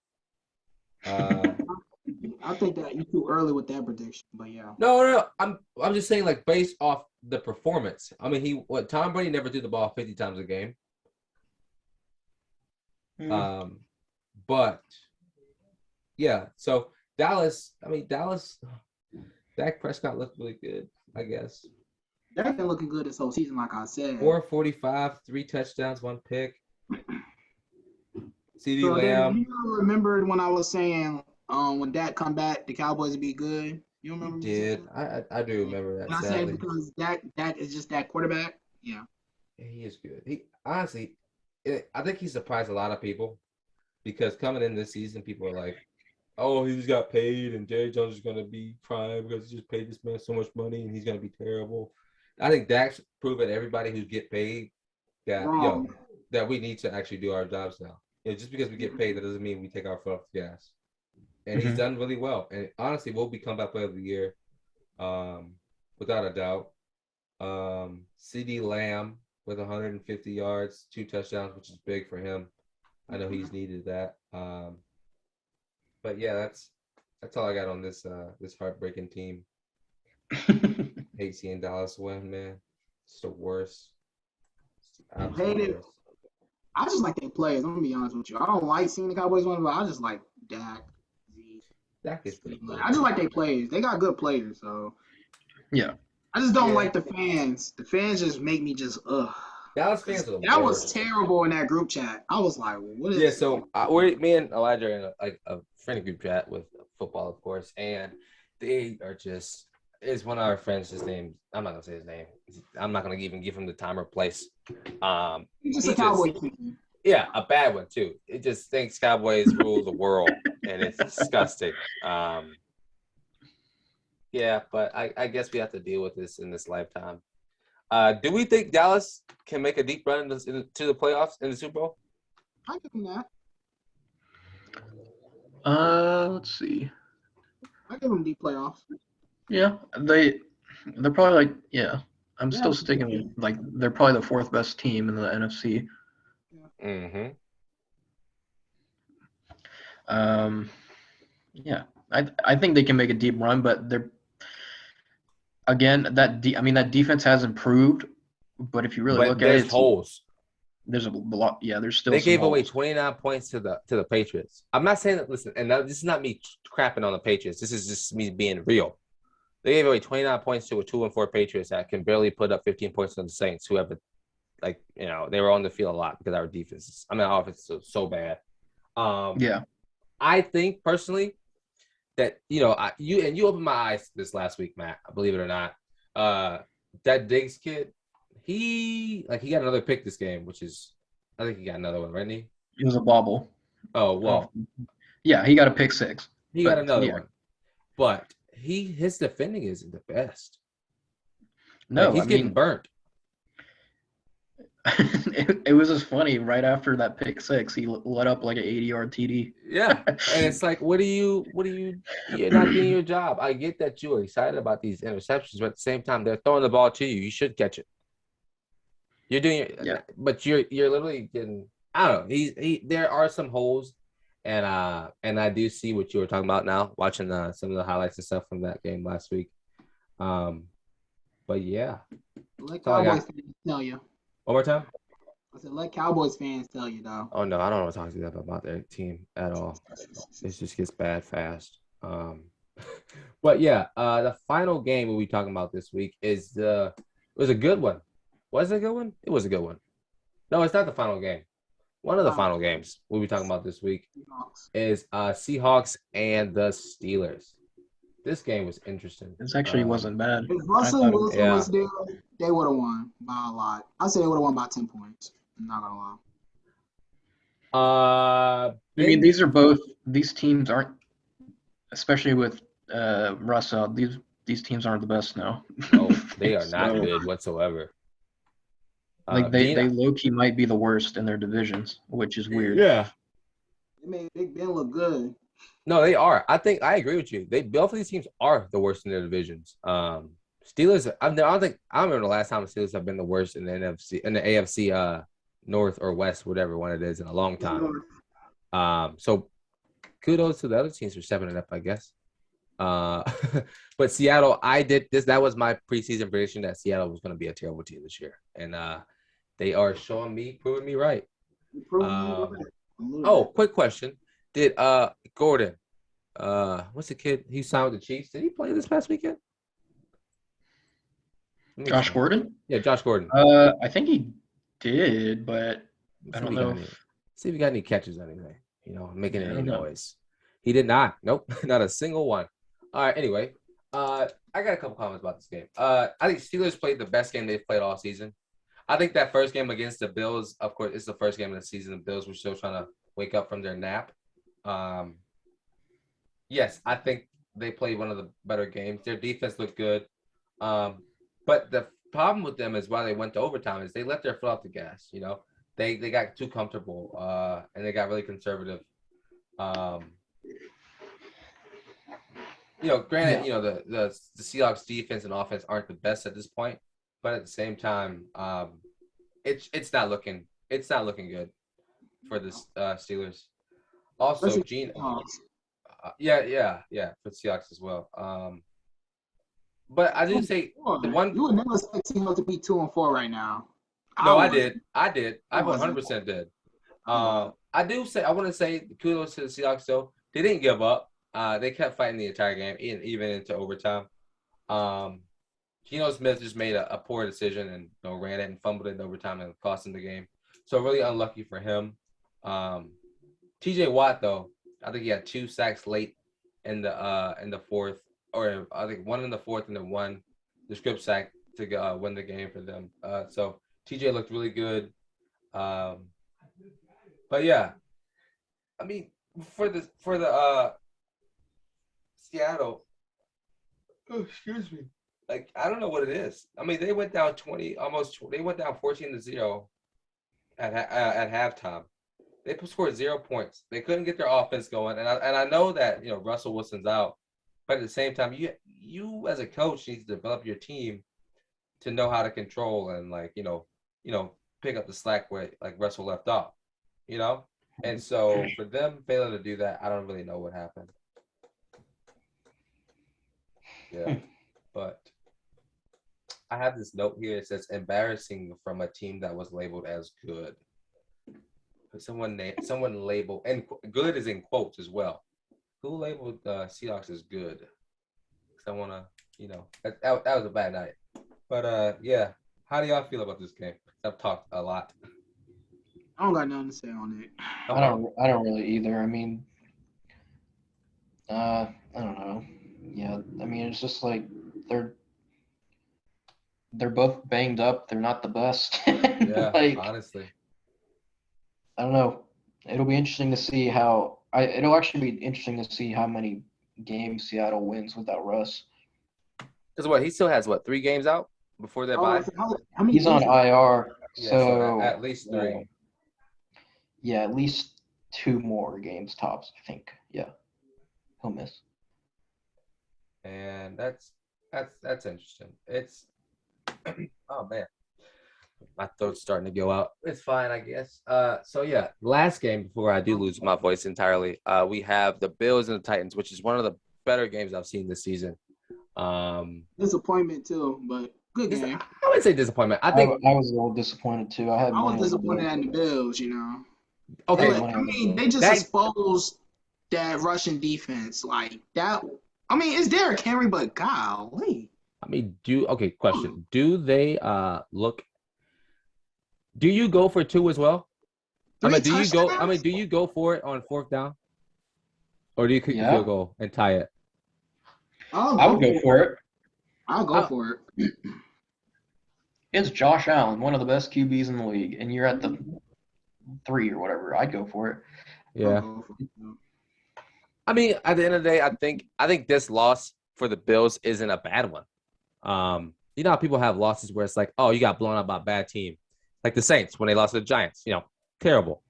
I think that you're too early with that prediction, but yeah. No. I'm just saying, like, based off the performance. I mean, Tom Brady never threw the ball 50 times a game. But yeah, so Dallas, Dak Prescott looked really good, I guess. Dak been looking good this whole season, like I said. 445, 3 touchdowns, 1 pick. CD Lamb. Lamb. You remember when I was saying when Dak come back, the Cowboys would be good? You remember? You did. I do remember that. And I said because Dak is just that quarterback. Yeah. He is good. He honestly, I think he surprised a lot of people because coming in this season, people are like, "Oh, he just got paid, and Jerry Jones is going to be crying because he just paid this man so much money, and he's going to be terrible." I think Dak's proven everybody who get paid that that we need to actually do our jobs now. You know, just because we get paid, that doesn't mean we take our foot off the gas. And he's done really well. And honestly, will be comeback player of the year, without a doubt. CD Lamb with 150 yards, 2 touchdowns, which is big for him. I know he's needed that. But yeah, that's all I got on this heartbreaking team. Hate seeing Dallas win, man. It's the worst. I just like their players. I'm gonna be honest with you. I don't like seeing the Cowboys win, but I just like Dak. Dak is pretty good. I just like their players. They got good players, so yeah. I just don't like the fans. The fans just make me just Dallas fans are that was terrible in that group chat. I was like, what is this? So me and Elijah are in a friendly group chat with football, of course, and they are just It's one of our friends. His name. I'm not gonna say his name. I'm not gonna even give him the time or place. He's just a Cowboys fan. Yeah, a bad one too. It just thinks Cowboys rule the world, and it's disgusting. Yeah, but I guess we have to deal with this in this lifetime. Do we think Dallas can make a deep run to the playoffs in the Super Bowl? I give him that. Let's see. I give him deep playoffs. Yeah, they're probably like, yeah. I'm still sticking with, like, they're probably the fourth best team in the NFC. Mm-hmm. Yeah, I think they can make a deep run, but they're again that defense has improved, but if you really look at it, there's holes. There's a lot. Yeah, there's still. They some gave holes. away 29 points to the Patriots. I'm not saying that. Listen, and this is not me crapping on the Patriots. This is just me being real. They gave away 29 points to a 2-4 Patriots that can barely put up 15 points on the Saints, who have they were on the field a lot because our defense. Our offense is so bad. Yeah. I think personally that you opened my eyes this last week, Matt. Believe it or not, that Diggs kid, he got another pick this game, which is I think he got another one, right? It was a bobble. Oh well, yeah, he got a pick six. He got another one, but his defending isn't the best. No, he's getting burnt. It was just funny. Right after that pick six, he let up like an 80-yard TD. Yeah, and it's like, what do you? You're not doing your job. I get that you are excited about these interceptions, but at the same time, they're throwing the ball to you. You should catch it. You're doing it, but you're literally getting. I don't know. There are some holes, and I do see what you were talking about now, watching some of the highlights and stuff from that game last week. But yeah, let Cowboys fans tell you. One more time. I said, let Cowboys fans tell you, though. Oh no, I don't want to talk to them about their team at all. It just gets bad fast. But yeah, the final game we'll be talking about this week it was a good one. Was it a good one? It was a good one. No, it's not the final game. One of the final games we'll be talking about this week is Seahawks and the Steelers. This game was interesting. This actually wasn't bad. If Russell Wilson was there, they would have won by a lot. I say they would have won by 10 points. I'm not gonna lie. I mean, these teams aren't, especially with Russell. These teams aren't the best now. No, they are not good whatsoever. Like they low-key might be the worst in their divisions, which is weird. Yeah. They made Big Ben look good. No, they are. I think I agree with you. Both of these teams are the worst in their divisions. Steelers. I remember the last time the Steelers have been the worst in the AFC North or West, whatever one it is, in a long time. So kudos to the other teams for stepping it up, I guess. But Seattle, that was my preseason prediction that Seattle was going to be a terrible team this year, and they are proving me right. Quick question. Did Gordon, what's the kid? He signed with the Chiefs. Did he play this past weekend? Josh Gordon? Yeah, Josh Gordon. I think he did, but I don't know. See if he got any catches or anything. Making any noise. He did not. Nope, not a single one. All right. Anyway, I got a couple comments about this game. I think Steelers played the best game they've played all season. I think that first game against the Bills, of course, it's the first game of the season. The Bills were still trying to wake up from their nap. Yes, I think they played one of the better games. Their defense looked good. But the problem with them is why they went to overtime is they let their foot off the gas. They got too comfortable and they got really conservative. Granted, the Seahawks defense and offense aren't the best at this point, but at the same time, it's not looking good for the Steelers. Also, Gene. Yeah, for the Seahawks as well. But I did say the one. You would never expect Seahawks to be 2-4 right now. No, I did. I 100% did. I want to say kudos to the Seahawks though. They didn't give up. They kept fighting the entire game, even into overtime. Geno Smith just made a poor decision and ran it and fumbled it in overtime and cost him the game. So really unlucky for him. TJ Watt though, I think he had 2 sacks late in the fourth. or I think one in the fourth and then one the script sack to win the game for them. So TJ looked really good. But yeah, I mean for the Seattle, oh, excuse me. Like I don't know what it is. I mean they went down 20, they went down 14-0 at halftime. They scored 0 points. They couldn't get their offense going, and I know that Russell Wilson's out, but at the same time, you as a coach need to develop your team to know how to control and pick up the slack where like Russell left off, And so for them failing to do that, I don't really know what happened. Yeah, but I have this note here. It says embarrassing from a team that was labeled as good. Someone labeled, and good is in quotes as well. Who labeled Seahawks as good? Because I want to, that was a bad night. But yeah, how do y'all feel about this game? I've talked a lot. I don't got nothing to say on it. I don't really either. I mean, I don't know. Yeah, I mean, it's just like they're both banged up. They're not the best. Yeah, honestly. I don't know. It'll be interesting to see it'll actually be interesting to see how many games Seattle wins without Russ. Because he still has 3 games out before that bye? He's on IR, Yeah, so at least 3. Yeah, at least 2 more games tops, I think. Yeah, he'll miss. And that's interesting. It's oh man. My throat's starting to go out. It's fine, I guess. So yeah, last game before I do lose my voice entirely, we have the Bills and the Titans, which is one of the better games I've seen this season. Disappointment too, but good game. I wouldn't say disappointment. I was a little disappointed too. I was disappointed in the Bills, Okay. They just exposed that Russian defense like that. I mean, it's Derrick Henry, but golly. I mean, question. Do they look? Do you go for 2 as well? Do you go for it on 4th down, or do you kick the field goal and tie it? I would go for it. I'll go for it. It's Josh Allen, one of the best QBs in the league, and you're at the 3 or whatever. I'd go for it. Yeah. I mean, at the end of the day, I think this loss for the Bills isn't a bad one. You know how people have losses where it's like, oh, you got blown out by a bad team. Like the Saints when they lost to the Giants, terrible.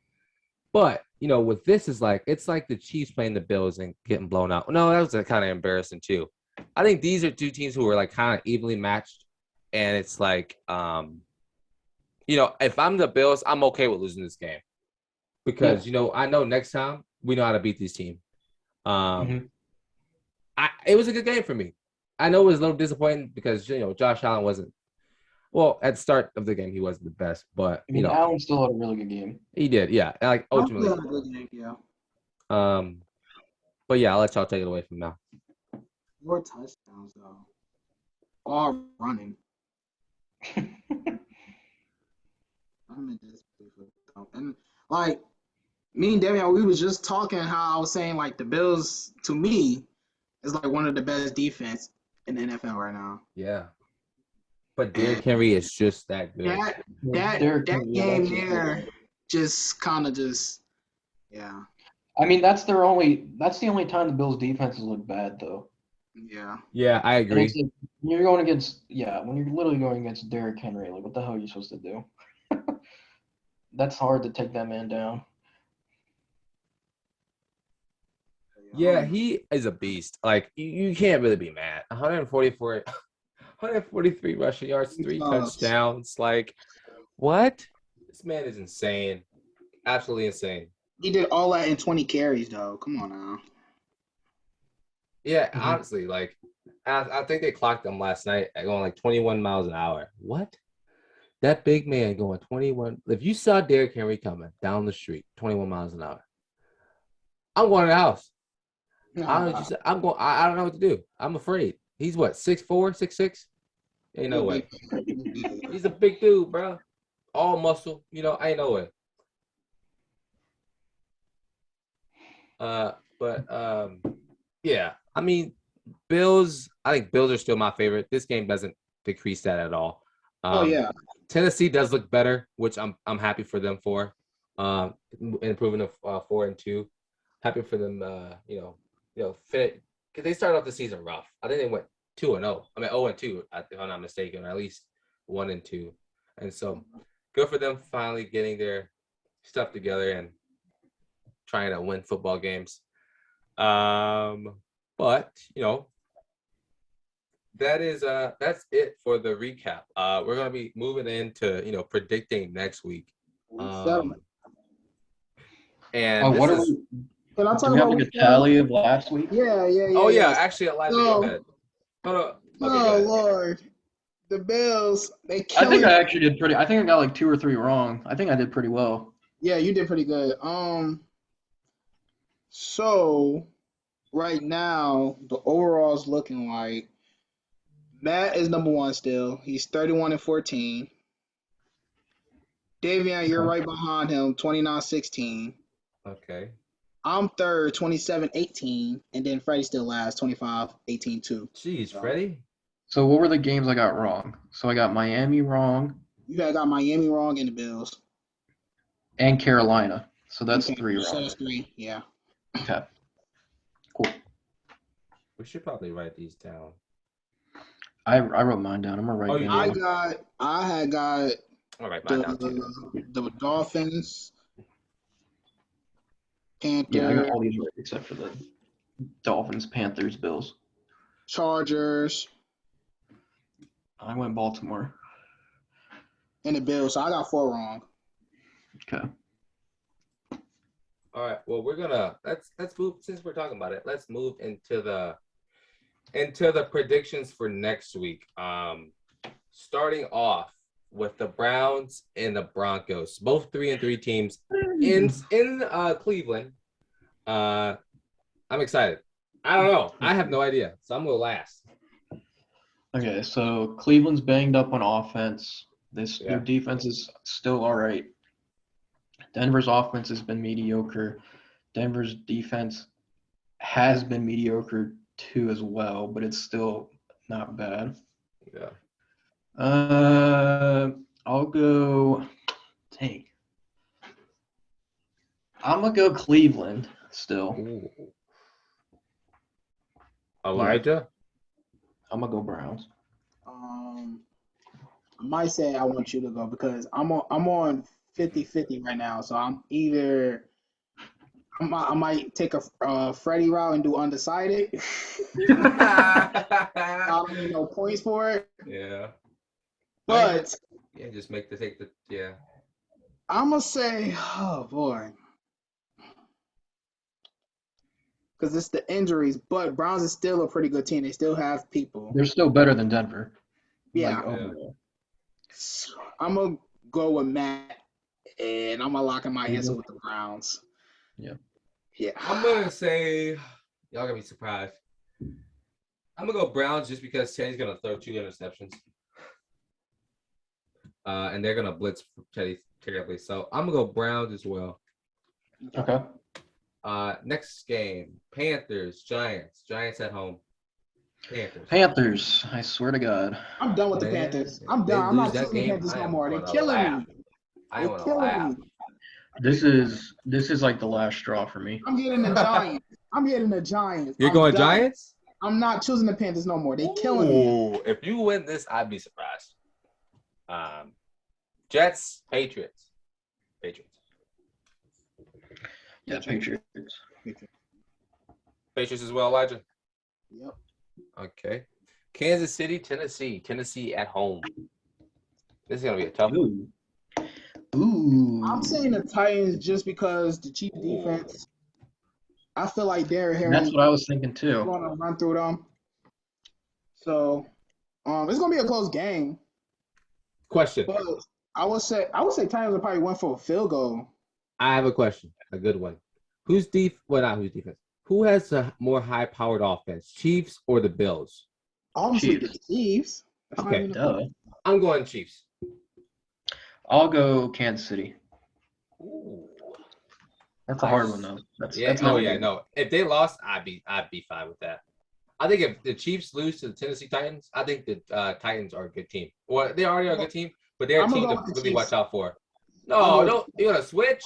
But, with this it's like the Chiefs playing the Bills and getting blown out. No, that was kind of embarrassing too. I think these are 2 teams who are kind of evenly matched. And it's like, if I'm the Bills, I'm okay with losing this game. Because, I know next time we know how to beat this team. It was a good game for me. I know it was a little disappointing because, Josh Allen wasn't. Well, at the start of the game, he wasn't the best, but Allen still had a really good game. He did, yeah. Ultimately, had a good game, yeah. But yeah, I'll let y'all take it away from now. 4 touchdowns though, all running. And me and Davion, we was just talking how I was saying the Bills to me is one of the best defense in the NFL right now. Yeah. But Derrick Henry is just that good. That game there just kind of yeah. I mean, that's the only time the Bills' defenses look bad, though. Yeah. Yeah, I agree. When you're literally going against Derrick Henry, what the hell are you supposed to do? That's hard to take that man down. Yeah, he is a beast. You can't really be mad. 143 rushing yards, 3 touchdowns. What? This man is insane. Absolutely insane. He did all that in 20 carries, though. Come on now. Yeah, honestly, I think they clocked him last night at going 21 miles an hour. What? That big man going 21. If you saw Derrick Henry coming down the street, 21 miles an hour, I'm going to the house. I don't know what you said. I don't know what to do. I'm afraid. He's what, 6'4", 6'6"? Ain't no way. He's a big dude, bro. All muscle. Ain't no way. Yeah. I mean, Bills. I think Bills are still my favorite. This game doesn't decrease that at all. Oh yeah. Tennessee does look better, which I'm happy for them for. Improving to 4-2. Happy for them. Fit because they started off the season rough. I think they went 2-0. I mean 0-2, if I'm not mistaken, or at least 1-2. And so good for them finally getting their stuff together and trying to win football games. But that's it for the recap. We're gonna be moving into predicting next week. And what are is, we? Can I Do talk we have about like a tally of last week? Yeah. oh yeah, actually Elijah, go ahead. Hold on. Okay, Oh go ahead. Lord, the Bills, they I killing. think I actually did pretty. I think I got like 2 or 3 wrong. I think I did pretty well. Yeah, you did pretty good. So right now the overall's looking like Matt is number one still. He's 31-14. Davion, you're right behind him, 29-16. Okay. I'm third, 27-18, and then Freddie still last, 25-18 too. Jeez, Freddie. So what were the games I got wrong? So I got Miami wrong. You got Miami wrong and the Bills. And Carolina. So that's Okay, 3 so wrong. that's 3, yeah. Okay. Cool. We should probably write these down. I wrote mine down. I'm gonna write down. I had got I'll write mine down too. the Dolphins, Panthers, Yeah, I got all these right except for the Dolphins, Panthers, Bills. Chargers, I went Baltimore. and the Bills. So I got 4 wrong. Okay. All right. Well, we're gonna let's move since we're talking about it. Let's move into the predictions for next week. Starting off with the Browns and the Broncos, both 3-3 teams in Cleveland. I'm excited. I don't know. I have no idea, so I'm gonna last. Okay, so Cleveland's banged up on offense. Their defense is still all right. Denver's offense has been mediocre. Denver's defense has been mediocre too as well, but it's still not bad. Yeah. I'll go. Dang. I'm gonna go Cleveland still. Ooh. Elijah. I'm gonna go Browns. I might say I want you to go because I'm on 50-50 right now. So I'm either I might take a Freddie route and do undecided. I don't need no points for it. Yeah. But just take the I'm gonna say, oh boy, because it's the injuries. But Browns is still a pretty good team. They still have people. They're still better than Denver. Yeah. Like, overall. I'm gonna go with Matt, and I'm gonna lock in my answer with the Browns. Yeah. Yeah. I'm gonna say y'all gonna be surprised. I'm gonna go Browns just because Teddy's gonna throw 2 interceptions. And they're gonna blitz Teddy terribly. So I'm gonna go Browns as well. Okay. Next game, Panthers, Giants. Giants at home. Panthers. I swear to God. I'm done with the Panthers. I'm done. I'm not choosing the Panthers no more. They're killing me. They're killing me. This is like the last straw for me. I'm getting the Giants. You're going done. Giants? I'm not choosing the Panthers no more. They're killing me. If you win this, I'd be surprised. Jets, Patriots. Yeah, Patriots. Patriots as well, Elijah? Yep. Okay. Kansas City, Tennessee. Tennessee at home. This is going to be a tough one. Ooh. I'm saying the Titans just because the Chiefs defense. I feel like Derrick Henry. That's what I was thinking too. Going to run through them. So, it's going to be a close game. Question. But I would say Titans will probably win for a field goal. I have a question, a good one. Not who's defense? Who has a more high-powered offense, Chiefs or the Bills? Obviously, the Chiefs. Okay, duh. I'm going Chiefs. I'll go Kansas City. Ooh. That's a hard one though. No. If they lost, I'd be fine with that. I think if the Chiefs lose to the Tennessee Titans, I think the Titans are a good team. Well, they already are a good team, but they're a I'm gonna team go to with the really Chiefs. watch out for. I'll No, go don't. You gonna switch?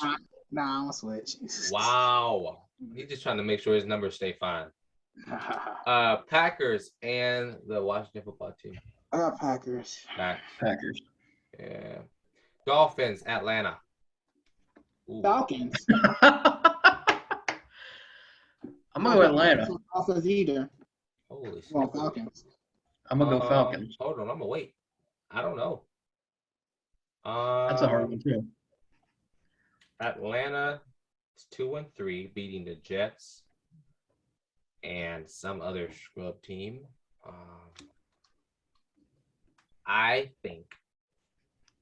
Nah, I'm gonna switch. Wow. He's just trying to make sure his numbers stay fine. Packers and the Washington football team. I got Packers. Packers. Yeah. Dolphins, Atlanta. Ooh. Falcons. I'm gonna go Atlanta. Dolphins either. Holy shit. Well, Falcons. I'm gonna go Falcons. Hold on, I'm gonna wait. I don't know. That's a hard one too. Atlanta is 2-3, beating the Jets and some other scrub team. I think.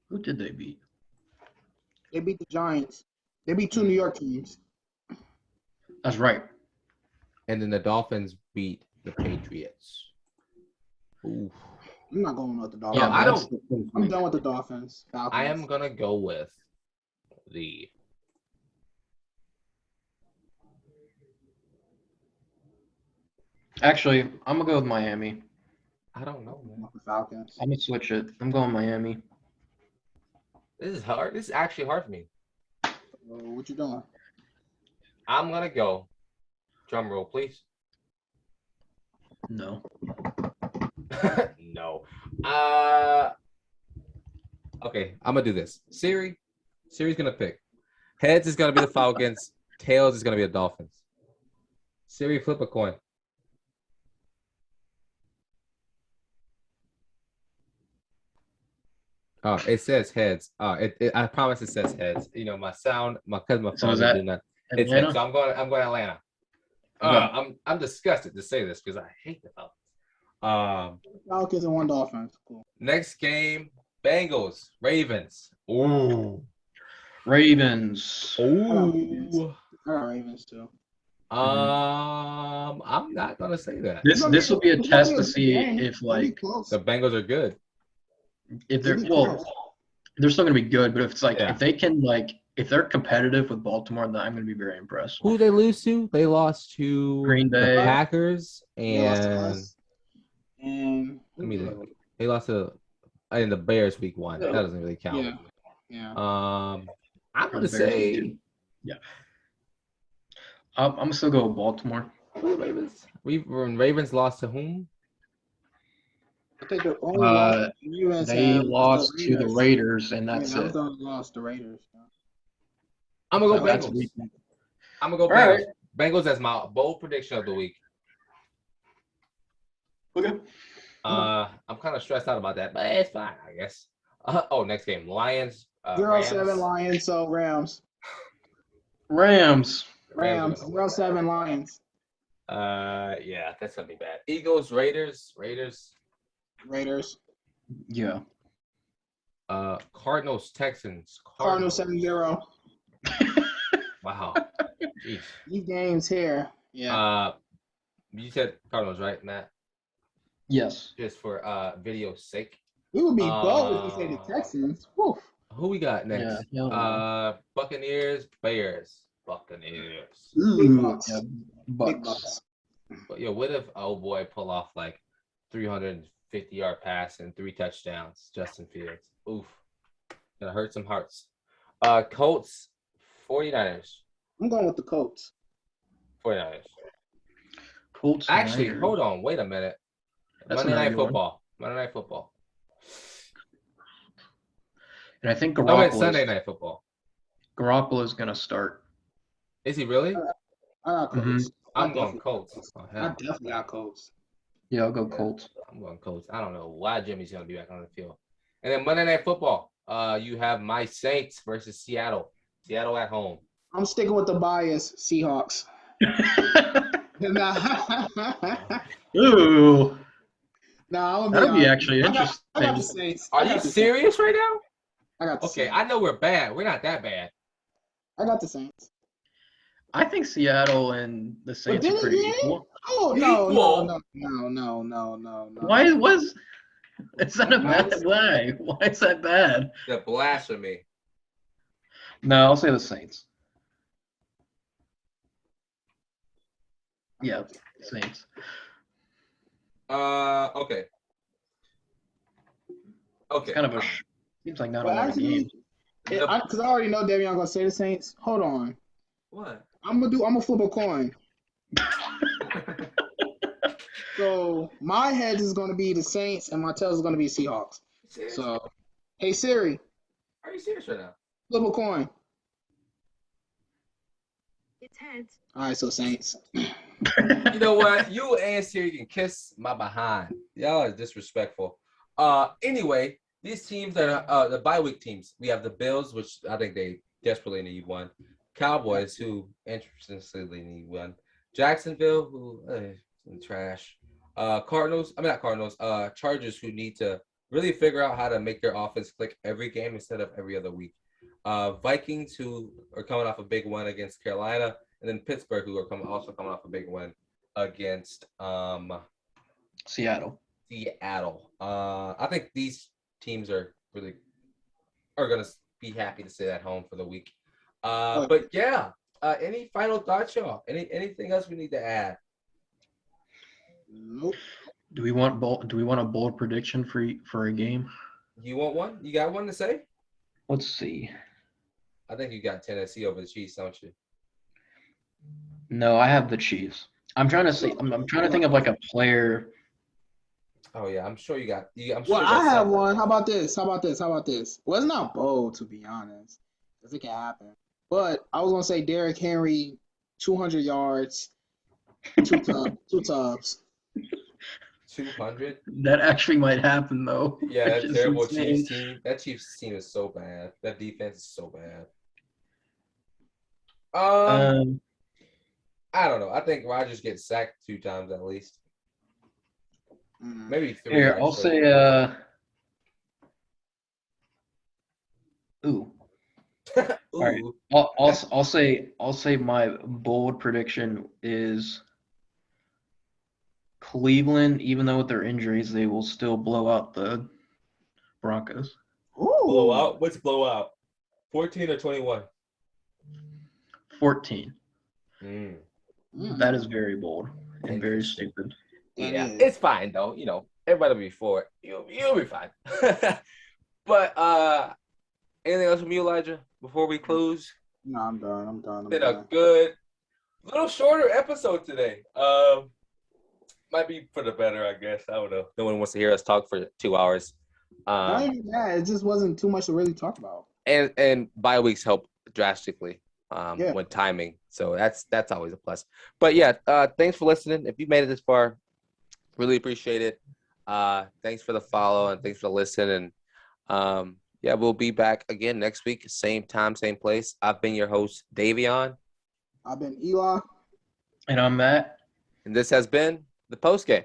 Who did they beat? They beat the Giants. They beat 2 New York teams. That's right. And then the Dolphins beat the Patriots. Ooh. I'm not going with the Dolphins. Yeah, I don't. I'm done with the Dolphins. Falcons. I am gonna go with the. Actually, I'm gonna go with Miami. I don't know, man. The Falcons. I'm gonna switch it. I'm going Miami. This is hard. This is actually hard for me. What you doing? I'm gonna go. Drum roll, please. No. No. Okay, I'm gonna do this. Siri's gonna pick. Heads is gonna be the Falcons. Tails is gonna be the Dolphins. Siri, flip a coin. Oh, it says heads. I promise it says heads. You know, my phone So is is that doing that. It's Atlanta? heads. So I'm going Atlanta. Okay. I'm disgusted to say this because I hate the Falcons. Falcons and 1 Dolphins. Cool. Next game, Bengals, Ravens. Ooh. Ravens. Ooh. I got Ravens too. I'm not gonna say that. This will be a test to see game. if It'll be like close. The Bengals are good. if they're It'll be well, close. they're still gonna be good, but if it's like Yeah. if they can like if they're competitive with Baltimore, then I'm gonna be very impressed. Who they lose to? They lost to Green the Bay. Packers They lost to and us. And let me look. They lost to in the Bears week 1. That doesn't really count. yeah, yeah. I'm gonna Bears say week 2. Yeah. I'm gonna still go with Baltimore. who the Ravens. Ravens lost to whom? I think the only loss the Ravens They had was lost the to the Raiders, and that's yeah, it. I was lost the Raiders. I'm gonna go That's Bengals. week. I'm gonna go All Bengals. right. Bengals as my bold prediction of the week. Okay. I'm kind of stressed out about that, but it's fine, I guess. Next game, Lions. 0-7 Rams. Lions, so Rams. Rams. Rams. are gonna win 0-7 Lions. that. Yeah, that's gonna be bad. Eagles, Raiders. Raiders. Yeah. Cardinals, Texans. Cardinals 7-0. Wow. Jeez. These games here. Yeah. You said Cardinals, right, Matt? Yes. Just for video's sake. We would be bold if we say the Texans. Whew. Who we got next? Yeah. Buccaneers, Bears. Buccaneers. Big Bucks. Yeah. Big Bucks. Bucks. But yo, what if pull off like 350-yard pass and 3 touchdowns? Justin Fields. Oof. Gonna hurt some hearts. Colts, 49ers. I'm going with the Colts. 49ers. Colts. Actually, Niners. hold on. Wait a minute. That's Monday Night another one. Football. Monday Night Football. And I think I meant Sunday Garoppolo Night Football. is gonna start. Is he really? I got Colts. I'm I going definitely- Colts. Oh, I hell. definitely got Colts. Yeah, I'll go Colts. I'm going Colts. I don't know why Jimmy's gonna be back on the field. And then Monday Night Football. You have my Saints versus Seattle. Seattle at home. I'm sticking with the bias, Seahawks. nah, Ooh, I'm that'd be honest. actually I got the interesting. Saints. Are I got you the serious right now? Saints. I got the Okay, Saints. I know we're bad. We're not that bad. I got the Saints. I think Seattle and the Saints are then pretty again- equal. Oh no. Why was? Is that a bad why? Why is that bad? The blasphemy. No, I'll say the Saints. Yeah, Saints. Okay. It's kind of seems like not a But lot of games. actually, because I already know Davion gonna say the Saints. Hold on. What? I'm gonna flip a coin. So my head is gonna be the Saints, and my tails is gonna be Seahawks. Serious? So, hey Siri, Are you serious right now? flip a coin. It's heads. All right, so Saints. You know what? You and Siri can kiss my behind. Y'all are disrespectful. Anyway, these teams that are the bye week teams. We have the Bills, which I think they desperately need one. Cowboys, who interestingly need one. Jacksonville, who trash. Cardinals. I mean not Cardinals. Chargers, who need to really figure out how to make their offense click every game instead of every other week. Vikings, who are coming off a big one against Carolina, and then Pittsburgh, who are also coming off a big win against Seattle. I think these teams are gonna be happy to stay at home for the week. But yeah, any final thoughts, y'all? Anything else we need to add? Nope. Do we want a bold prediction for a game? You want one? You got one to say? Let's see. I think you got Tennessee over the Chiefs, don't you? No, I have the Chiefs. I'm trying to see. I'm trying to think of like a player. Oh yeah, I'm sure you got. Well, I have one. How about this? Well, it's not bold to be honest, because it can happen. But I was gonna say Derrick Henry, 200 yards, two tubs. 200. That actually might happen though. Yeah, that Which is terrible insane. Chiefs team. That Chiefs team is so bad. That defense is so bad. I don't know. I think Rodgers gets sacked 2 times at least. Maybe 3. Here, I'll say ooh. All right. I'll say my bold prediction is Cleveland, even though with their injuries, they will still blow out the Broncos. Ooh. Blowout? What's blowout? 14 or 21? 14. That is very bold and very Interesting. stupid. Yeah, it's fine though. You know, everybody will be for it. You'll be fine. But anything else from you, Elijah, before we close? No, I'm done. It's been a good, little shorter episode today. Might be for the better, I guess. I don't know. No one wants to hear us talk for 2 hours. Not even that. It just wasn't too much to really talk about. And bye weeks help drastically when timing. So that's always a plus. But yeah, thanks for listening. If you made it this far, really appreciate it. Thanks for the follow and thanks for listening. And yeah, we'll be back again next week, same time, same place. I've been your host, Davion. I've been Eli. And I'm Matt. And this has been the postgame.